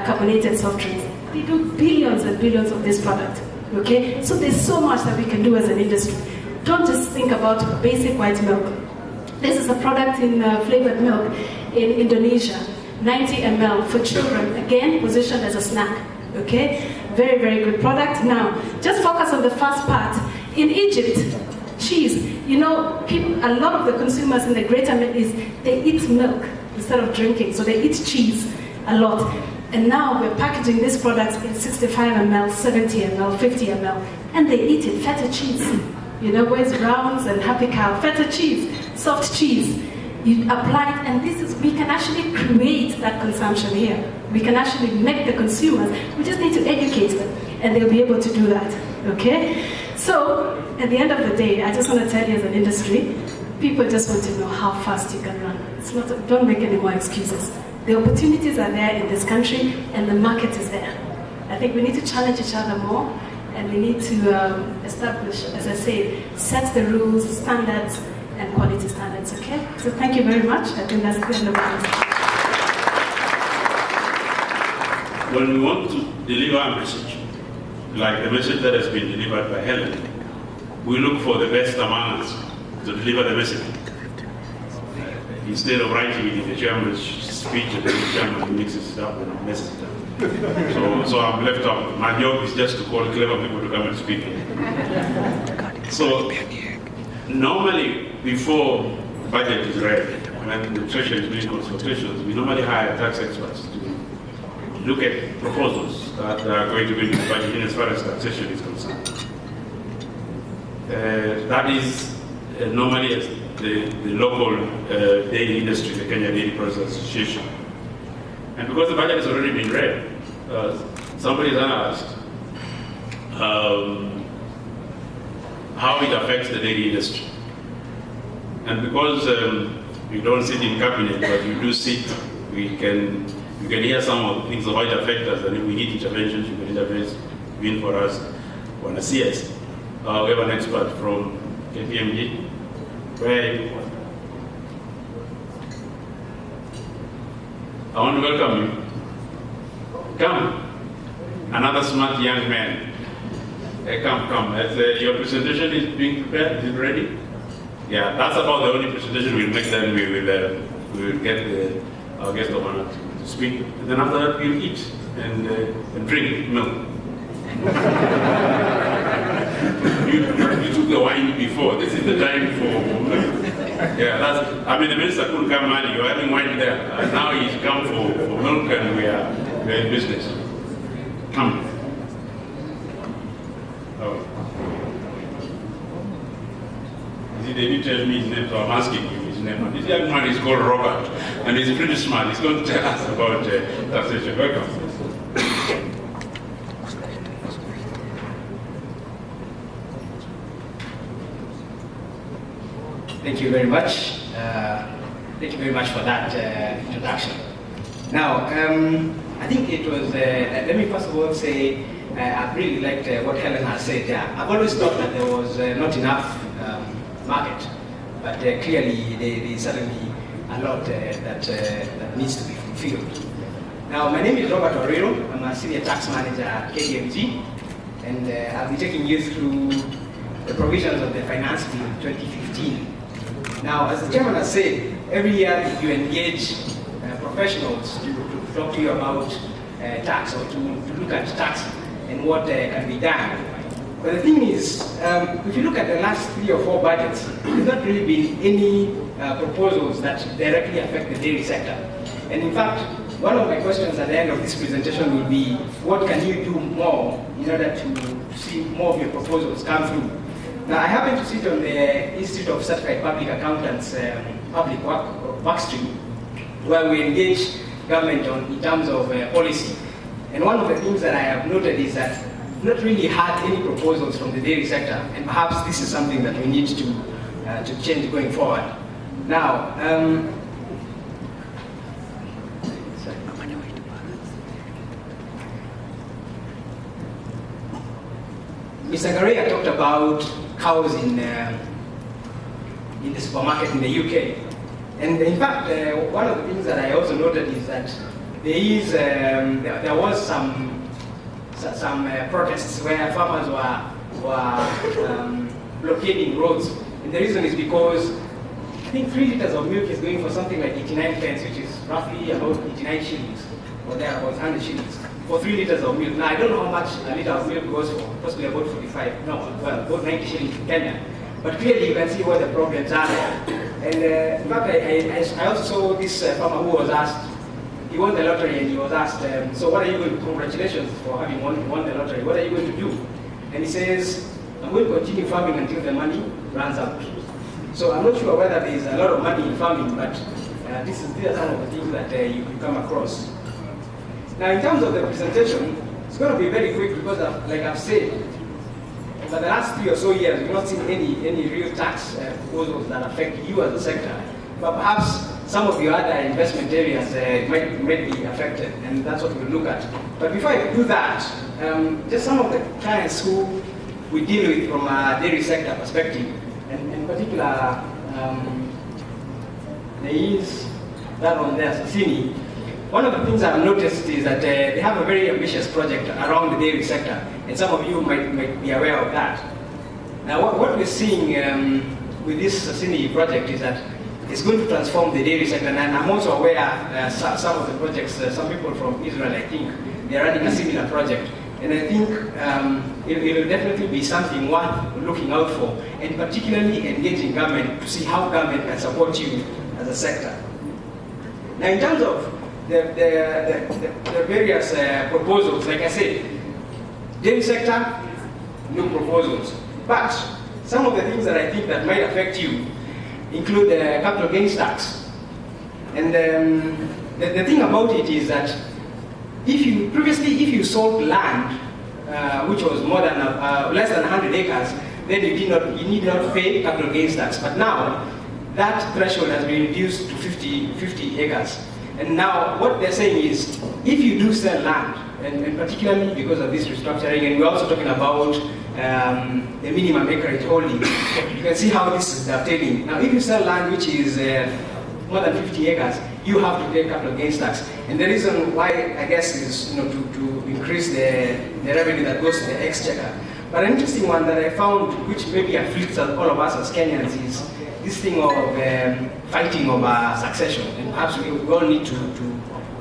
carbonated soft drinks. They do billions and billions of this product. Okay? So there's so much that we can do as an industry. Don't just think about basic white milk. This is a product in flavored milk in Indonesia, 90 ml for children, again, positioned as a snack. Okay? Very, very good product. Now, just focus on the first part. In Egypt, cheese. You know, a lot of the consumers in the Greater Middle East, they eat milk instead of drinking, so they eat cheese a lot. And now we're packaging these products in 65 ml, 70 ml, 50 ml, and they eat it, feta cheese. You know, where's Browns and Happy Cow? Feta cheese, soft cheese. You apply it, and we can actually create that consumption here. We can actually make the consumers, we just need to educate them, and they'll be able to do that, okay? So, at the end of the day, I just want to tell you as an industry, people just want to know how fast you can run. Don't make any more excuses. The opportunities are there in this country, and the market is there. I think we need to challenge each other more, and we need to establish, as I say, set the rules, standards, and quality standards, okay? So thank you very much. I think that's the end of it. When we want to deliver a message, like the message that has been delivered by Helen, we look for the best among us to deliver the message. Instead of writing it in the chairman's speech, and then the chairman mixes it up and messes it up. So I'm left out. My job is just to call clever people to come and speak. So normally, before budget is read, when the treasury is doing consultations, we normally hire tax experts to look at proposals that are going to be in the budget as far as taxation is concerned. That is normally the local dairy industry, the Kenya Dairy Producers Association. And because the budget has already been read, somebody has asked how it affects the dairy industry. And because you don't sit in cabinet, but you do sit, you can hear some of the things of how it affects us, and if we need interventions, you can intervene for us. Want to see us? We have an expert from KPMG. Where I want to welcome you. Come, another smart young man. Come. Your presentation is being prepared. Is it ready? Yeah, that's about the only presentation we'll make. Then we will get our guest of honor to speak, and then after that we'll eat and drink milk. You took the wine before. This is the time for milk. Yeah, the minister couldn't come early. You're having wine there. Now he's come for milk, and we're in business. Come. Oh. They didn't tell me his name, so I'm asking you his name. And this young man is called Robert, and he's pretty smart. He's going to tell us about taxation. Welcome. Thank you very much. Thank you very much for that introduction. Now, I think it was, let me first of all say, I really liked what Helen has said. I've always thought that there was not enough market, but clearly there is certainly a lot that needs to be fulfilled. Now, my name is Robert Oriro. I'm a senior tax manager at KPMG, and I'll be taking you through the provisions of the Finance Bill 2015. Now, as the chairman has said, every year you engage professionals to talk to you about tax, or to look at tax and what can be done. But the thing is, if you look at the last 3 or 4 budgets, there's not really been any proposals that directly affect the dairy sector. And in fact, one of my questions at the end of this presentation will be, what can you do more in order to see more of your proposals come through? Now, I happen to sit on the Institute of Certified Public Accountants public work stream, where we engage government in terms of policy. And one of the things that I have noted is that we've not really had any proposals from the dairy sector, and perhaps this is something that we need to change going forward. Now, Mr. Garea talked about cows in the supermarket in the UK. And in fact, one of the things that I also noted is that there was some protests where farmers were blockading roads. And the reason is because I think 3 liters of milk is going for something like 89 pence, which is roughly about 89 shillings, or thereabouts 100 shillings, for 3 liters of milk. Now, I don't know how much a liter of milk goes for, possibly about 45, no, well, about 90 shillings in Kenya. But clearly you can see where the problems are there. And in fact, I also saw this farmer who was asked, he won the lottery and he was asked, so what are you going to, congratulations for having won the lottery, what are you going to do? And he says, I'm going to continue farming until the money runs out. So I'm not sure whether there is a lot of money in farming, but these are some of the things that you come across. Now, in terms of the presentation, it's going to be very quick because, like I've said, over the last 3 or so years, we've not seen any real tax proposals that affect you as a sector. But perhaps some of your other investment areas might be affected, and that's what we'll look at. But before I do that, just some of the clients who we deal with from a dairy sector perspective, and in particular, there is that one there, Sasini. One of the things I've noticed is that they have a very ambitious project around the dairy sector, and some of you might be aware of that. Now, what we're seeing with this Sasini project is that it's going to transform the dairy sector, and I'm also aware some of the projects, some people from Israel, I think, they're running a similar project. And I think it will definitely be something worth looking out for, and particularly engaging government to see how government can support you as a sector. Now, in terms of the various proposals, like I said, dairy sector, no proposals. But some of the things that I think that might affect you include the capital gains tax. And the thing about it is that if you sold land which was more than less than 100 acres, then you need not pay capital gains tax. But now that threshold has been reduced to 50 acres. And now what they're saying is, if you do sell land, and particularly because of this restructuring, and we're also talking about the minimum acreage holding, you can see how this is obtaining. Now, if you sell land which is more than 50 acres, you have to pay capital gains tax. And the reason why, I guess, is to increase the revenue that goes to the exchequer. But an interesting one that I found, which maybe afflicts all of us as Kenyans, is this thing of fighting over succession. And perhaps we all need to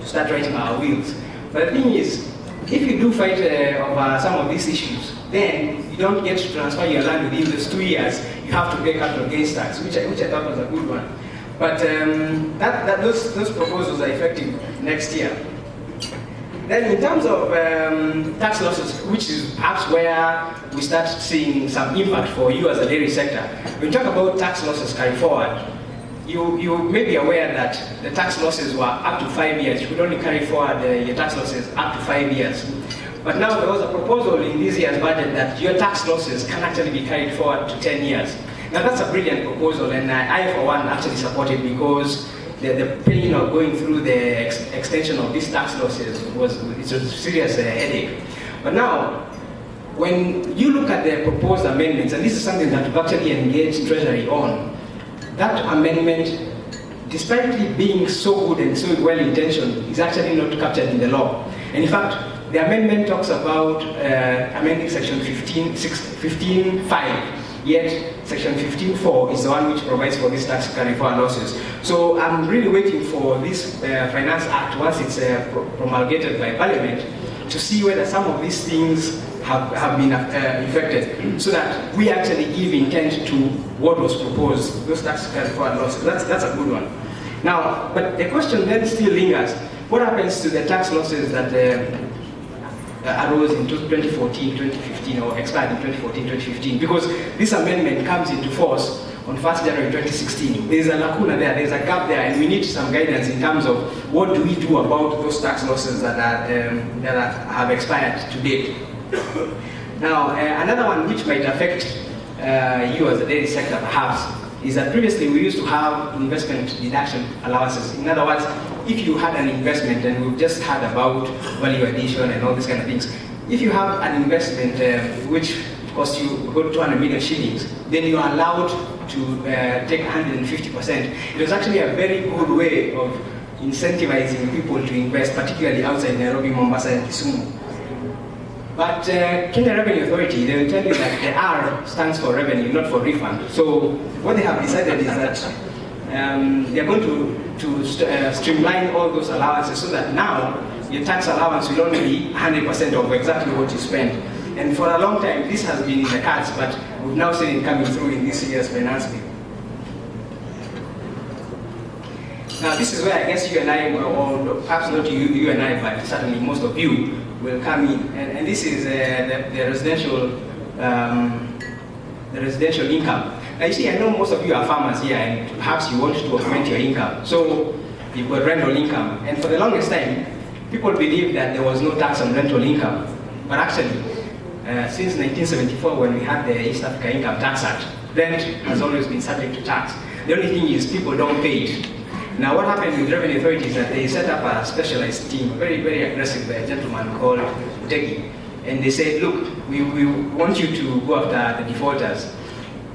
start writing our wills. But the thing is, if you do fight over some of these issues, then you don't get to transfer your land within those 2 years. You have to pay capital gains tax, which I thought was a good one. But those proposals are effective next year. Then in terms of tax losses, which is perhaps where we start seeing some impact for you as a dairy sector. When you talk about tax losses carry forward, you may be aware that the tax losses were up to 5 years. You could only carry forward your tax losses up to 5 years. But now there was a proposal in this year's budget that your tax losses can actually be carried forward to 10 years. Now that's a brilliant proposal, and I for one actually support it, because the pain of going through the extension of these tax losses it's a serious headache. But now, when you look at the proposed amendments, and this is something that we've actually engaged Treasury on, that amendment, despite it being so good and so well-intentioned, is actually not captured in the law. And in fact, the amendment talks about amending section 15.5, yet section 15.4 is the one which provides for this tax carry forward losses. So I'm really waiting for this Finance Act, once it's promulgated by Parliament, to see whether some of these things have been affected, so that we actually give intent to what was proposed, those tax carry-forward losses. That's a good one. Now, but the question then still lingers: what happens to the tax losses that arose in 2014, 2015, or expired in 2014, 2015? Because this amendment comes into force on 1st January 2016. There's a lacuna there, there's a gap there, and we need some guidance in terms of what do we do about those tax losses that have expired to date. Now, another one which might affect you as a dairy sector perhaps is that previously we used to have investment deduction allowances. In other words, if you had an investment, and we've just heard about value addition and all these kind of things, if you have an investment which costs you about 200 million shillings, then you are allowed to take 150%. It was actually a very good way of incentivizing people to invest, particularly outside Nairobi, Mombasa, and Kisumu. But Kenya Revenue Authority, they will tell you that the R stands for revenue, not for refund. So what they have decided is that they are going to streamline all those allowances so that now your tax allowance will only be 100% of exactly what you spend. And for a long time, this has been in the cards, but we've now seen it coming through in this year's finance bill. Now, this is where I guess you and I, or perhaps not you and I, but certainly most of you, will come in. And this is the residential income. Now, you see, I know most of you are farmers here, and perhaps you want to augment your income. So you've got rental income. And for the longest time, people believed that there was no tax on rental income. But actually, since 1974, when we had the East Africa Income Tax Act, rent has always been subject to tax. The only thing is people don't pay it. Now, what happened with revenue authorities is that they set up a specialized team, a very, very aggressive gentleman called Utegi. And they said, look, we want you to go after the defaulters.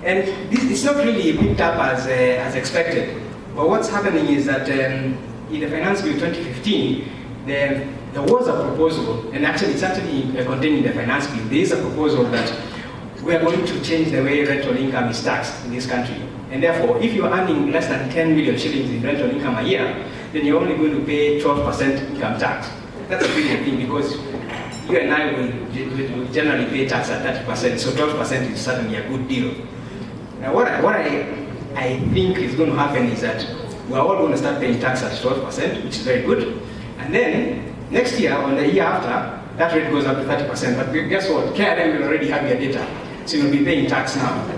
And it's not really picked up as expected. But what's happening is that in the Finance Bill 2015, there was a proposal, and actually it's actually contained in the Finance Bill. There is a proposal that we are going to change the way rental income is taxed in this country. And therefore, if you're earning less than 10 million shillings in rental income a year, then you're only going to pay 12% income tax. That's a brilliant thing, because you and I will generally pay tax at 30%, so 12% is certainly a good deal. Now, what I think is going to happen is that we're all going to start paying tax at 12%, which is very good. And then, next year, or the year after, that rate goes up to 30%. But guess what? KRM will already have your data, so you'll be paying tax now.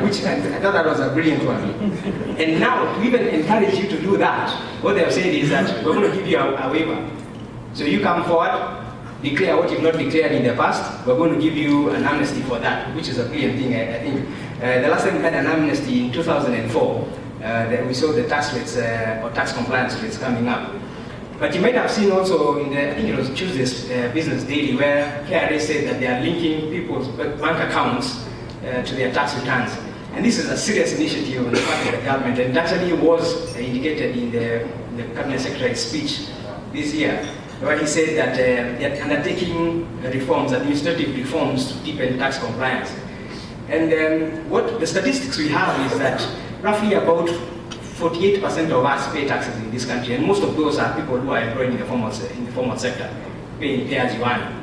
Which I thought that was a brilliant one. And now, to even encourage you to do that, what they have said is that we're going to give you a waiver. So you come forward, declare what you've not declared in the past, we're going to give you an amnesty for that, which is a brilliant thing, I think. The last time we had an amnesty in 2004, that we saw the tax rates, or tax compliance rates coming up. But you might have seen also in the, I think it was Tuesday's Business Daily, where KRA said that they are linking people's bank accounts to their tax returns. And this is a serious initiative on the part of the government, and it actually was indicated in the Cabinet Secretary's speech this year, where he said that they are undertaking reforms, administrative reforms to deepen tax compliance. And what the statistics we have is that roughly about 48% of us pay taxes in this country, and most of those are people who are employed in the formal sector, paying pay as you earn.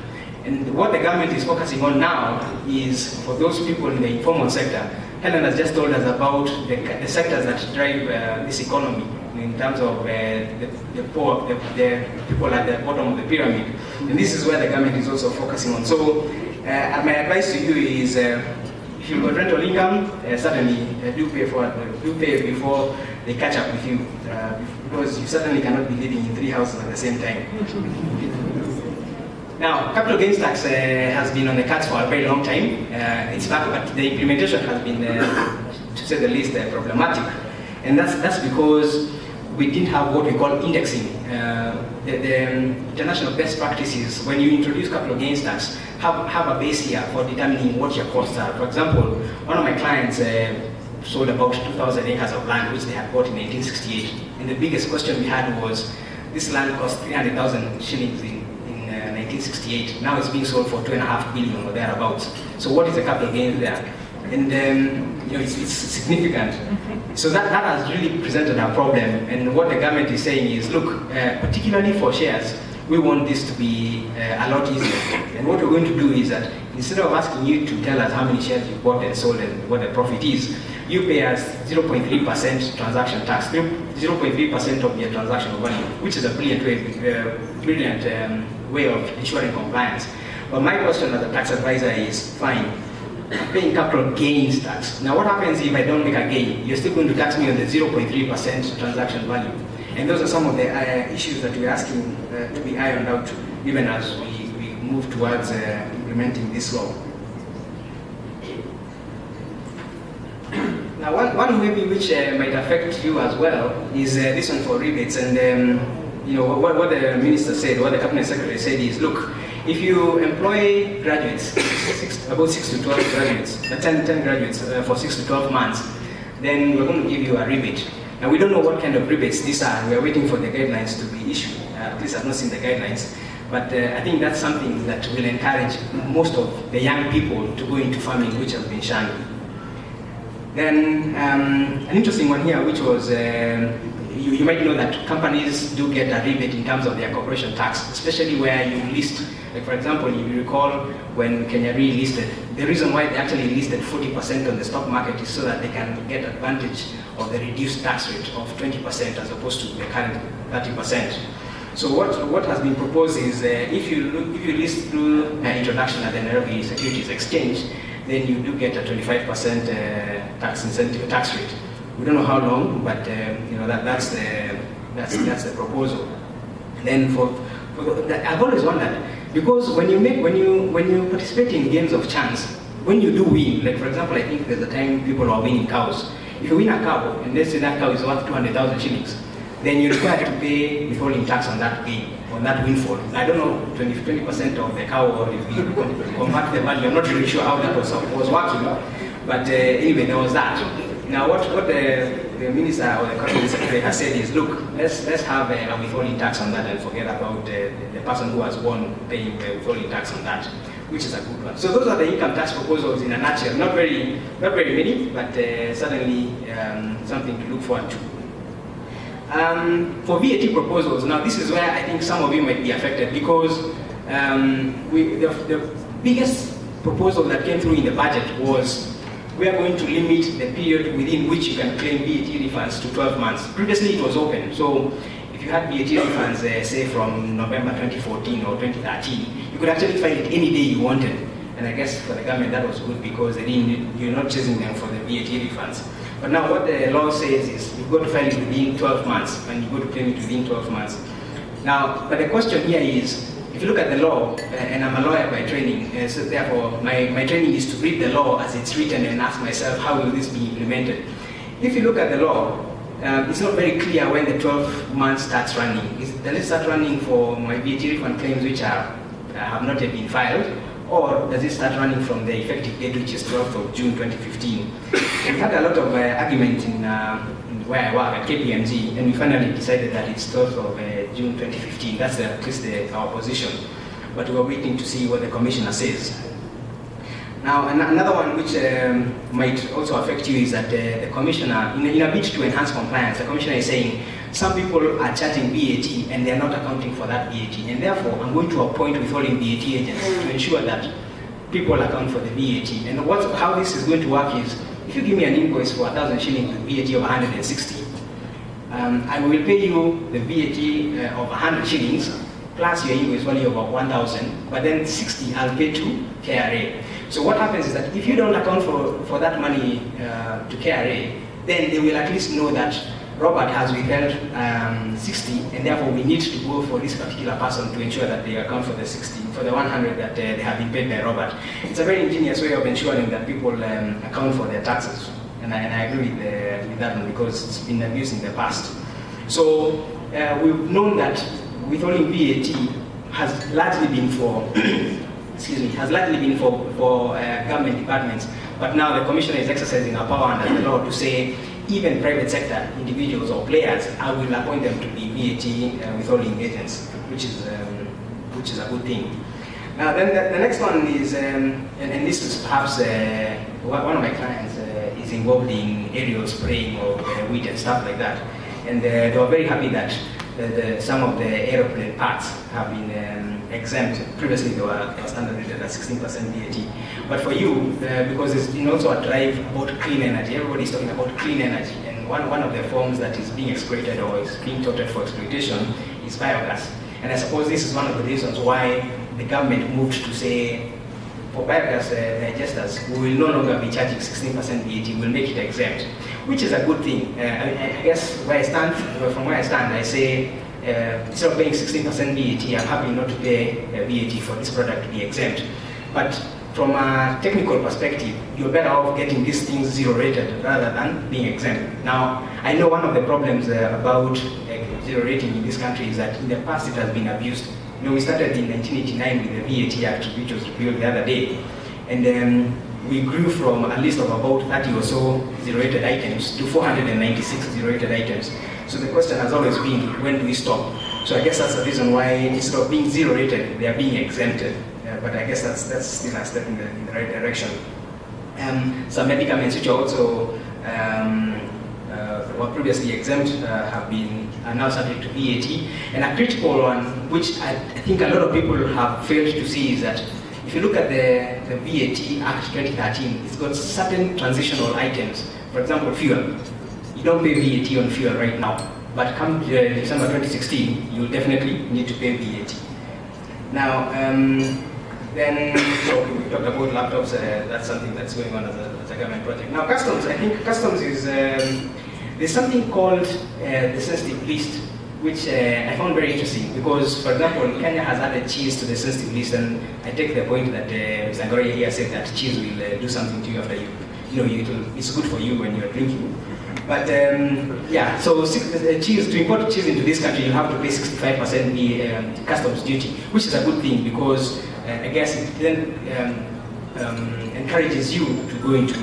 And what the government is focusing on now is for those people in the informal sector. Helen has just told us about the sectors that drive this economy in terms of the poor, the people at the bottom of the pyramid. And this is where the government is also focusing on. So my advice to you is, if you've got rental income, certainly do pay before they catch up with you, because you certainly cannot be living in 3 houses at the same time. Now, capital gains tax has been on the cards for a very long time. It's back, but the implementation has been, to say the least, problematic. And that's because we didn't have what we call indexing. The international best practices, when you introduce capital gains tax, have a base year for determining what your costs are. For example, one of my clients sold about 2,000 acres of land, which they had bought in 1968. And the biggest question we had was, this land cost 300,000 shillings in 1968. Now it's being sold for 2.5 billion or thereabouts. So what is the capital gain there? And it's significant. So that has really presented a problem. And what the government is saying is, look, particularly for shares, we want this to be a lot easier. And what we're going to do is that instead of asking you to tell us how many shares you bought and sold and what the profit is, you pay us 0.3% transaction tax, 0.3% of your transactional value, which is a brilliant way of ensuring compliance. But my question as a tax advisor is, fine, I'm paying capital gains tax. Now what happens if I don't make a gain? You're still going to tax me on the 0.3% transaction value. And those are some of the issues that we're asking to be ironed out even as we move towards implementing this law. Now one maybe which might affect you as well is this one for rebates. And you know what the minister said, what the cabinet secretary said is, look, if you employ graduates, about 6 to 12 graduates, 10 graduates for 6 to 12 months, then we're going to give you a rebate. Now we don't know what kind of rebates these are. We are waiting for the guidelines to be issued. At least I've not seen the guidelines. But I think that's something that will encourage most of the young people to go into farming, which has been shunned. Then an interesting one here, which was, you might know that companies do get a rebate in terms of their corporation tax, especially where you list. Like for example, if you recall when Kenya Re listed, the reason why they actually listed 40% on the stock market is so that they can get advantage of the reduced tax rate of 20% as opposed to the current 30%. So what has been proposed is if you list through introduction at the Nairobi Securities Exchange, then you do get a 25% tax rate. We don't know how long, but you know that's the proposal. Then I've always wondered, because when you participate in games of chance, when you do win, like for example, I think there's a time people are winning cows. If you win a cow, and let's say that cow is worth 200,000 shillings, then you're required to pay withholding tax on that gain, on that windfall. I don't know, 20% of the cow, or if you convert the value, I'm not really sure how that was working, but anyway, there was that. Now what the minister or the cabinet secretary has said is, look, let's have a withholding tax on that and forget about the person who was born paying the withholding tax on that, which is a good one. So those are the income tax proposals in a nutshell. Not very many, but certainly something to look forward to. For VAT proposals, now this is where I think some of you might be affected, because the biggest proposal that came through in the budget was we are going to limit the period within which you can claim VAT refunds to 12 months. Previously it was open, so if you had VAT refunds, say from November 2014 or 2013, you could actually file it any day you wanted. And I guess for the government that was good, because you're not chasing them for the VAT refunds. But now what the law says is you've got to file it within 12 months, and you've got to claim it within 12 months. Now, but the question here is, if you look at the law, and I'm a lawyer by training, so therefore my training is to read the law as it's written and ask myself, how will this be implemented? If you look at the law, it's not very clear when the 12 months starts running. Does it start running for my VAT refund claims which have not yet been filed, or does it start running from the effective date, which is 12th of June 2015? We had a lot of argument in where I work at KPMG, and we finally decided that it's 12th of June 2015. That's at least our position. But we're waiting to see what the commissioner says. Now, another one which might also affect you is that the commissioner, in a bid to enhance compliance, the commissioner is saying some people are charging VAT and they're not accounting for that VAT, and therefore I'm going to appoint withholding VAT agents to ensure that people account for the VAT. And how this is going to work is, if you give me an invoice for 1,000 shillings with VAT of 160, I will pay you the VAT of 100 shillings plus your invoice value of 1,000, but then 60 I'll pay to KRA. So what happens is that if you don't account for that money to KRA, then they will at least know that Robert has withheld 60, and therefore we need to go for this particular person to ensure that they account for the 60, for the 100 that they have been paid by Robert. It's a very ingenious way of ensuring that people account for their taxes, and I agree with that one, because it's been abused in the past. So we've known that withholding VAT has largely been for government departments, but now the commissioner is exercising her power under the law to say even private sector individuals or players, I will appoint them to be VAT withholding agents, which is a good thing. Now then the next one is, and this is perhaps one of my clients is involved in aerial spraying of wheat and stuff like that, and they were very happy that some of the aeroplane parts have been exempt. Previously, they were standard rated at 16% VAT. But for you, because it's been also a drive about clean energy, everybody's talking about clean energy. And one of the forms that is being exploited or is being touted for exploitation is biogas. And I suppose this is one of the reasons why the government moved to say, for biogas digesters, we will no longer be charging 16% VAT, we'll make it exempt, which is a good thing. I guess from where I stand, I say, instead of paying 16% VAT, I'm happy not to pay VAT for this product to be exempt. But from a technical perspective, you're better off getting these things zero-rated rather than being exempt. Now, I know one of the problems about zero rating in this country is that in the past it has been abused. You know, we started in 1989 with the VAT Act, which was repealed the other day, and then we grew from a list of about 30 or so zero-rated items to 496 zero-rated items. So the question has always been, when do we stop? So I guess that's the reason why instead of being zero-rated, they are being exempted. But I guess that's still a step in the right direction. Some medicaments which are also were previously exempt are now subject to VAT. And a critical one, which I think a lot of people have failed to see, is that if you look at the VAT Act 2013, it's got certain transitional items. For example, fuel. You don't pay VAT on fuel right now, but come December 2016, you'll definitely need to pay VAT. Now, then, so we talked about laptops, that's something that's going on as a government project. Now, customs, I think customs is, there's something called the sensitive list, which I found very interesting because, for example, Kenya has added cheese to the sensitive list, and I take the point that Mr. Ngoria here said that cheese will do something to you after it's good for you when you're drinking. But yeah, so cheese, to import cheese into this country, you have to pay 65% customs duty, which is a good thing because I guess it then encourages you to go into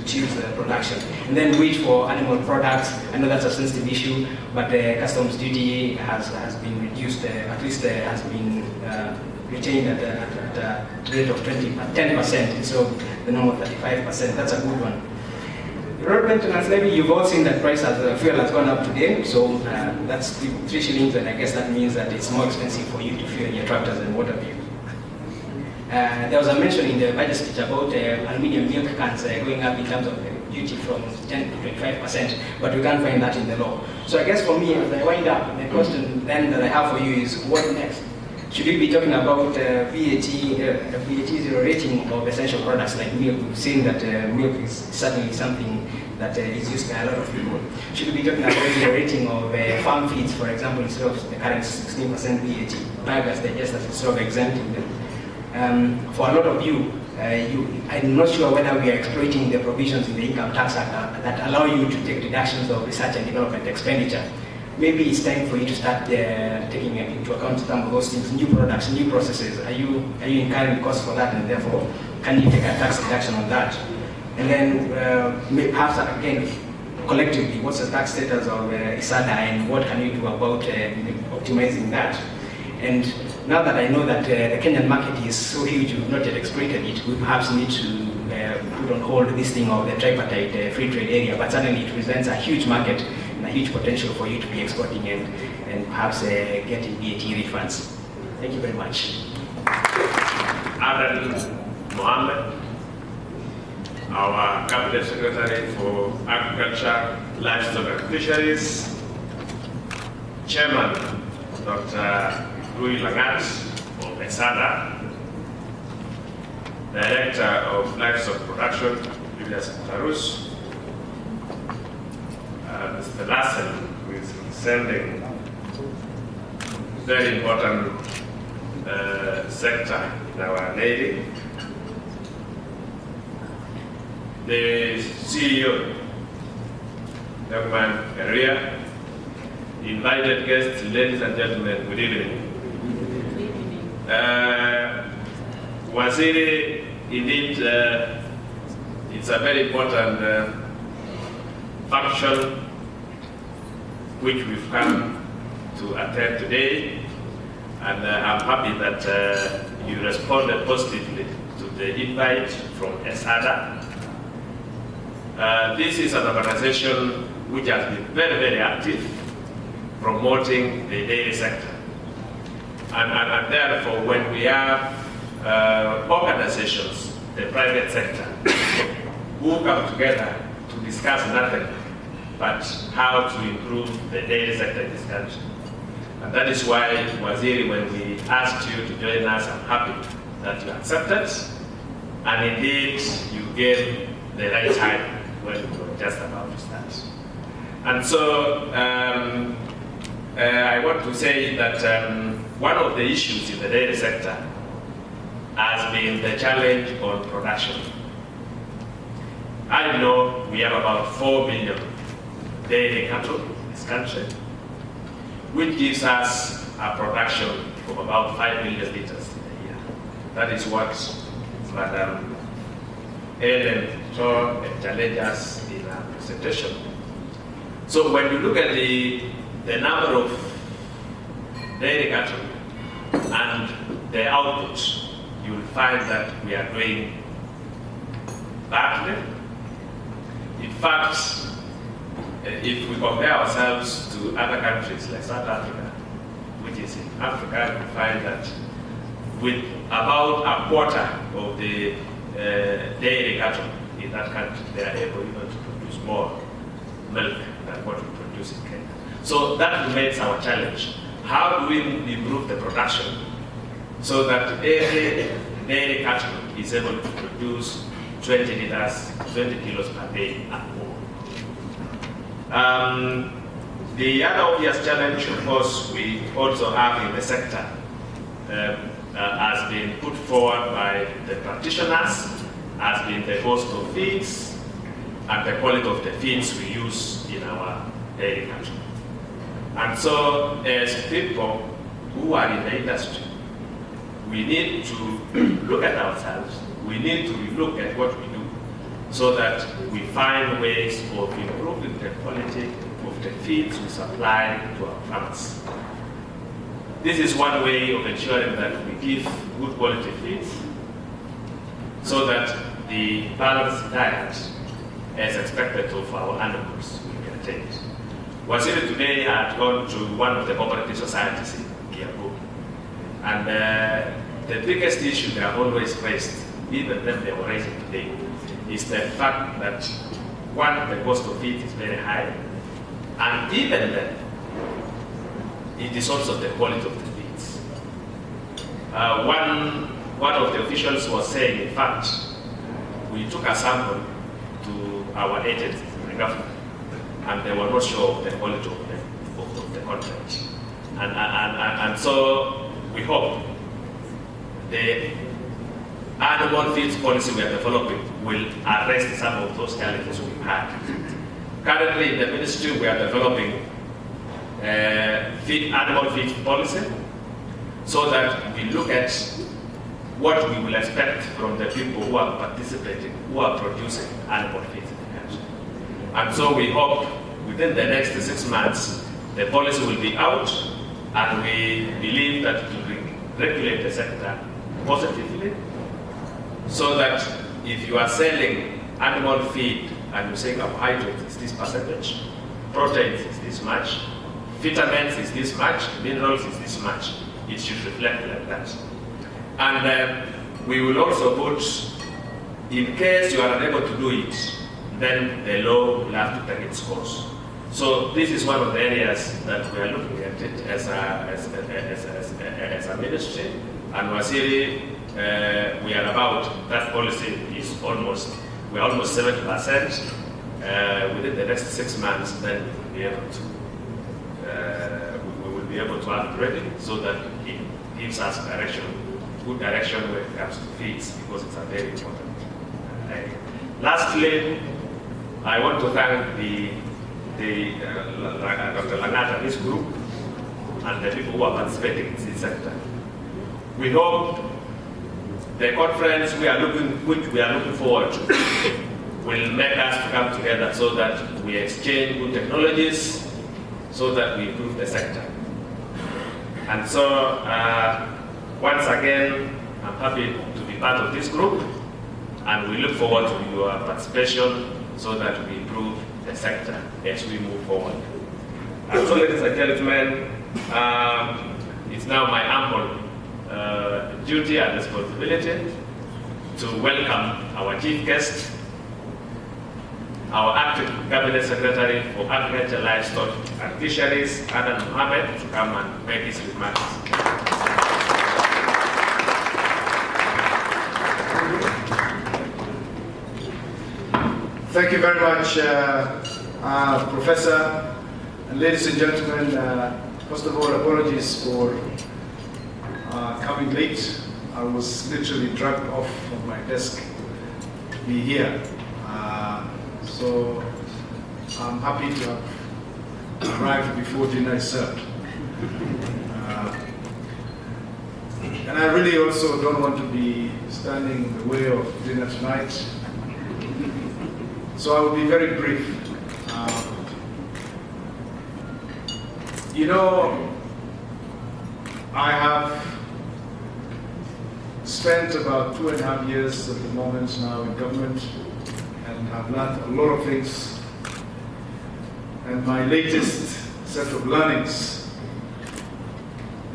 cheese production. And then wait for animal products. I know that's a sensitive issue, but the customs duty has been reduced, at least has been retained at a rate of 10% instead of the normal 35%. That's a good one. Road maintenance levy, you've all seen that price of fuel has gone up today, so that's 3 shillings, and I guess that means that it's more expensive for you to fuel your tractors and water vehicles. There was a mention in the budget speech about aluminium milk cans going up in terms of duty from 10 to 25%, but we can't find that in the law. So I guess for me, as I wind up, the question then that I have for you is, what next? Should we be talking about VAT zero rating of essential products like milk? We've seen that milk is certainly something that is used by a lot of people. Should we be talking about zero rating of farm feeds, for example, instead of the current 16% VAT, biogas digesters instead of exempting them? For a lot of you, I'm not sure whether we are exploiting the provisions in the Income Tax Act that allow you to take deductions of research and development expenditure. Maybe it's time for you to start taking into account some of those things, new products, new processes. Are you incurring costs for that, and therefore, can you take a tax deduction on that? And then perhaps again, collectively, what's the tax status of ISADA, and what can you do about optimizing that? And now that I know that the Kenyan market is so huge, we've not yet exploited it, we perhaps need to put on hold this thing of the tripartite free trade area, but certainly it presents a huge market and a huge potential for you to be exporting and perhaps getting VAT refunds. Thank you very much. Adan Mohammed, our Cabinet Secretary for Agriculture, Livestock and Fisheries, Chairman Dr. Rui Langat of ESADA, Director of Livestock Production, Julius Tarus, Mr. Larsen, who is sending very important sector in our Navy, the CEO, young man Karia, invited guests, ladies and gentlemen, good evening. Waziri, indeed, it's a very important function which we've come to attend today, and I'm happy that you responded positively to the invite from ESADA. This is an organization which has been very, very active promoting the dairy sector. And therefore, when we have organizations, the private sector, who come together to discuss nothing but how to improve the dairy sector in this country. And that is why, Waziri, when we asked you to join us, I'm happy that you accepted. And indeed, you gave the right time when we were just about to start. And so, I want to say that one of the issues in the dairy sector has been the challenge on production. I know we have about 4 million dairy cattle in this country, which gives us a production of about 5 million liters in a year. That is what Madam Ellen Chor challenged us in our presentation. So when you look at the number of dairy cattle and the output, you will find that we are doing badly. In fact, if we compare ourselves to other countries like South Africa, which is in Africa, we find that with about a quarter of the dairy cattle in that country, they are able even to produce more milk than what we produce in Kenya. So that remains our challenge. How do we improve the production so that every dairy cattle is able to produce 20 liters, 20 kilos per day and more? The other obvious challenge, of course, we also have in the sector has been put forward by the practitioners, has been the cost of feeds and the quality of the feeds we use in our dairy cattle. And so, as people who are in the industry, we need to look at ourselves, we need to look at what we do, so that we find ways of improving the quality of the feeds we supply to our farmers. This is one way of ensuring that we give good quality feeds, so that the balanced diet as expected of our animals will be attained. Waziri today had gone to one of the cooperative societies in Kiambu, and the biggest issue they have always raised, even when they were raising today, is the fact that, one, the cost of feed is very high, and even then, it is also the quality of the feeds. One of the officials was saying, in fact, we took a sample to our agencies in the government, and they were not sure of the quality of the content. And so we hope the animal feeds policy we are developing will address some of those challenges we've had. Currently in the ministry we are developing animal feed policy, so that we look at what we will expect from the people who are participating, who are producing animal feed in the country. And so we hope within the next 6 months the policy will be out, and we believe that it will regulate the sector positively, so that if you are selling animal feed and you say carbohydrates is this percentage, proteins is this much, vitamins is this much, minerals is this much, it should reflect like that. And we will also put, in case you are unable to do it, then the law will have to take its course. So this is one of the areas that we are looking at it as a ministry. And Waziri, we are about, that policy is almost, we're almost 70%. Within the next 6 months, then we will be able to, we will be able to have it ready, so that it gives us direction, good direction when it comes to feeds, because it's a very important area. Lastly, I want to thank Dr. Langata and his group and the people who are participating in this sector. We hope the conference which we are looking forward to will make us to come together, so that we exchange good technologies, so that we improve the sector. And so, once again, I'm happy to be part of this group, and we look forward to your participation, so that we improve the sector as we move forward. And so, ladies and gentlemen, it's now my humble duty and responsibility to welcome our chief guest, our acting Cabinet Secretary for Agriculture, Livestock and Fisheries, Adan Mohamed, to come and make his remarks. Thank you very much, Professor. And ladies and gentlemen, first of all, apologies for coming late. I was literally dragged off from my desk to be here. So I'm happy to have arrived before dinner is served. And I really also don't want to be standing in the way of dinner tonight. So I will be very brief. You know, I have spent about 2.5 years at the moment now in government and have learned a lot of things. And my latest set of learnings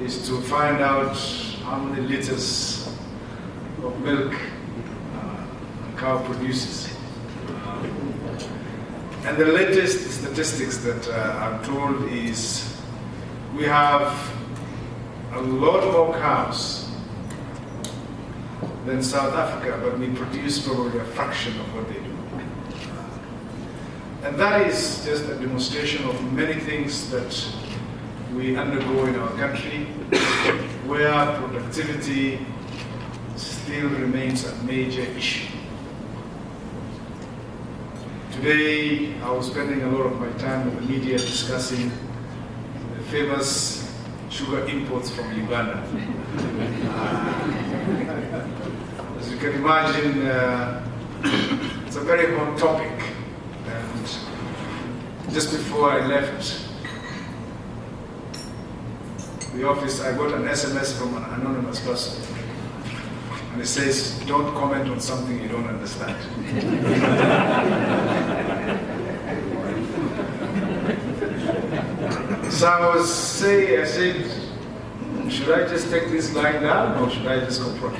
is to find out how many liters of milk a cow produces. And the latest statistics that I'm told is we have a lot more cows than South Africa, but we produce probably a fraction of what they do. And that is just a demonstration of many things that we undergo in our country, where productivity still remains a major issue. Today, I was spending a lot of my time with the media discussing the famous sugar imports from Uganda. As you can imagine, it's a very hot topic. And just before I left the office, I got an SMS from an anonymous person. And it says, don't comment on something you don't understand. So I said, should I just take this lying down or should I just confront?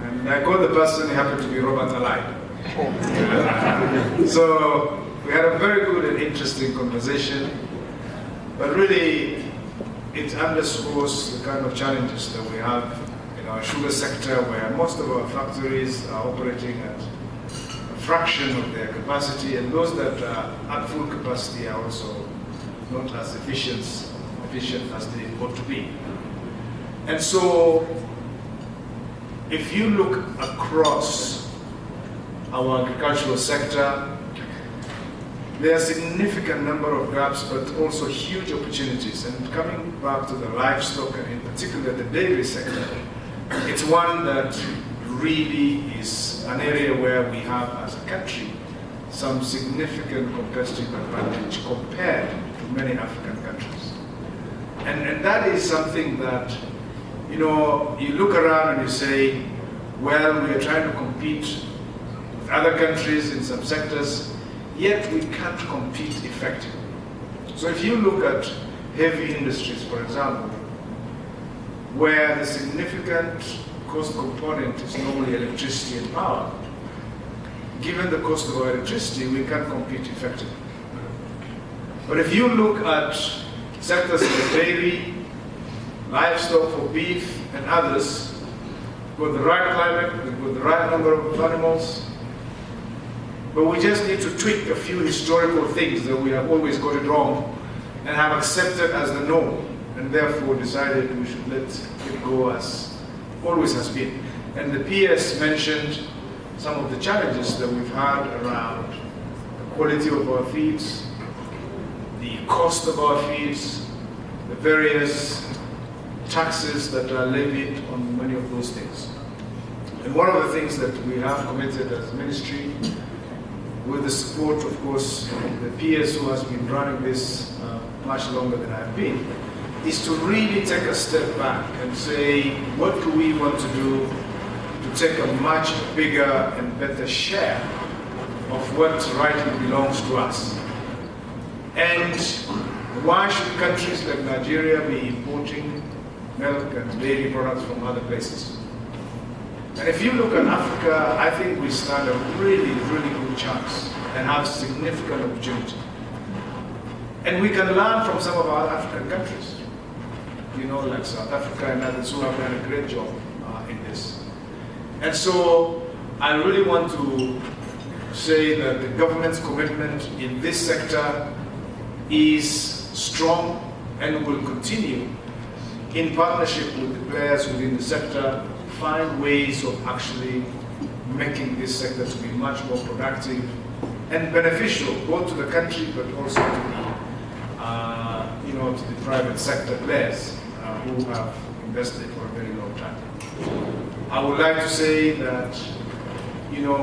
And I called the person, he happened to be Robert Alai. So we had a very good and interesting conversation, but really it underscores the kind of challenges that we have in our sugar sector, where most of our factories are operating at a fraction of their capacity, and those that are at full capacity are also not as efficient as they ought to be. And so, if you look across our agricultural sector, there are a significant number of gaps, but also huge opportunities. And coming back to the livestock, and in particular the dairy sector, it's one that really is an area where we have, as a country, some significant competitive advantage compared to many African countries. And that is something that, you know, you look around and you say, well, we are trying to compete with other countries in some sectors, yet we can't compete effectively. So if you look at heavy industries, for example, where the significant cost component is normally electricity and power, given the cost of our electricity, we can't compete effectively. But if you look at sectors like dairy, livestock for beef, and others, with the right climate, with the right number of animals, but we just need to tweak a few historical things that we have always got it wrong and have accepted as the norm, and therefore decided we should let it go as always has been. And the PS mentioned some of the challenges that we've had around the quality of our feeds, the cost of our feeds, the various taxes that are levied on many of those things. And one of the things that we have committed as a ministry, with the support, of course, of the PS who has been running this much longer than I've been, is to really take a step back and say, what do we want to do to take a much bigger and better share of what rightly belongs to us? And Why should countries like Nigeria be importing milk and dairy products from other places? And if you look at Africa, I think we stand a really, really good chance and have significant opportunity. And we can learn from some of our African countries, like South Africa and others who have done a great job in this. And so I really want to say that the government's commitment in this sector is strong and will continue in partnership with the players within the sector, find ways of actually making this sector to be much more productive and beneficial both to the country but also to the private sector players who have invested for a very long time. I would like to say that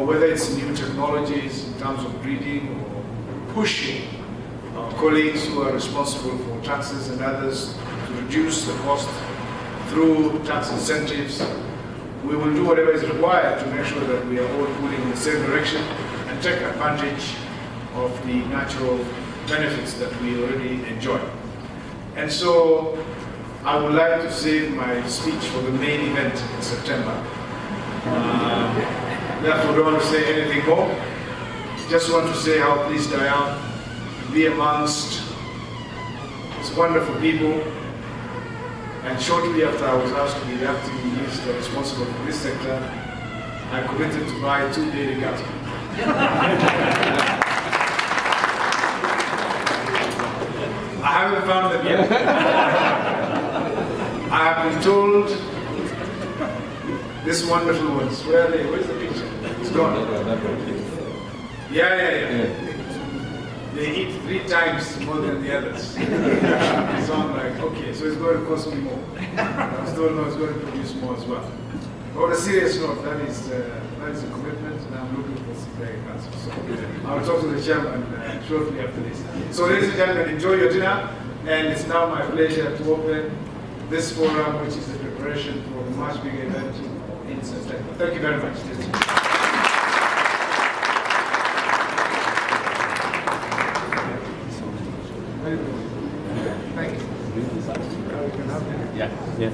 whether it's new technologies in terms of breeding or pushing our colleagues who are responsible for taxes and others to reduce the cost through tax incentives, we will do whatever is required to make sure that we are all pulling in the same direction and take advantage of the natural benefits that we already enjoy. And so I would like to save my speech for the main event in September. Therefore, don't want to say anything more. Just want to say how pleased I am to be amongst these wonderful people. And shortly after I was asked to be the acting minister responsible for this sector, I committed to buy 2 dairy cattle. I haven't found them yet. I have been told these wonderful ones. Where are they? Where's the picture? It's gone. Yeah. They eat 3 times more than the others. So I'm like, okay, so it's going to cost me more. I was told no, it's going to produce more as well. But on a serious note, that is a commitment, and I'm looking for some very answers. So I'll talk to the chairman shortly after this. So ladies and gentlemen, enjoy your dinner, and it's now my pleasure to open this forum, which is the preparation for a much bigger event in September. Thank you very much. Thank you. Yeah.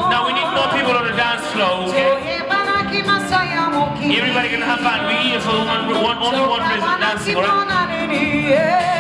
Now we need more people on the dance floor, okay? Everybody can have fun. We're here for only one person dancing, alright?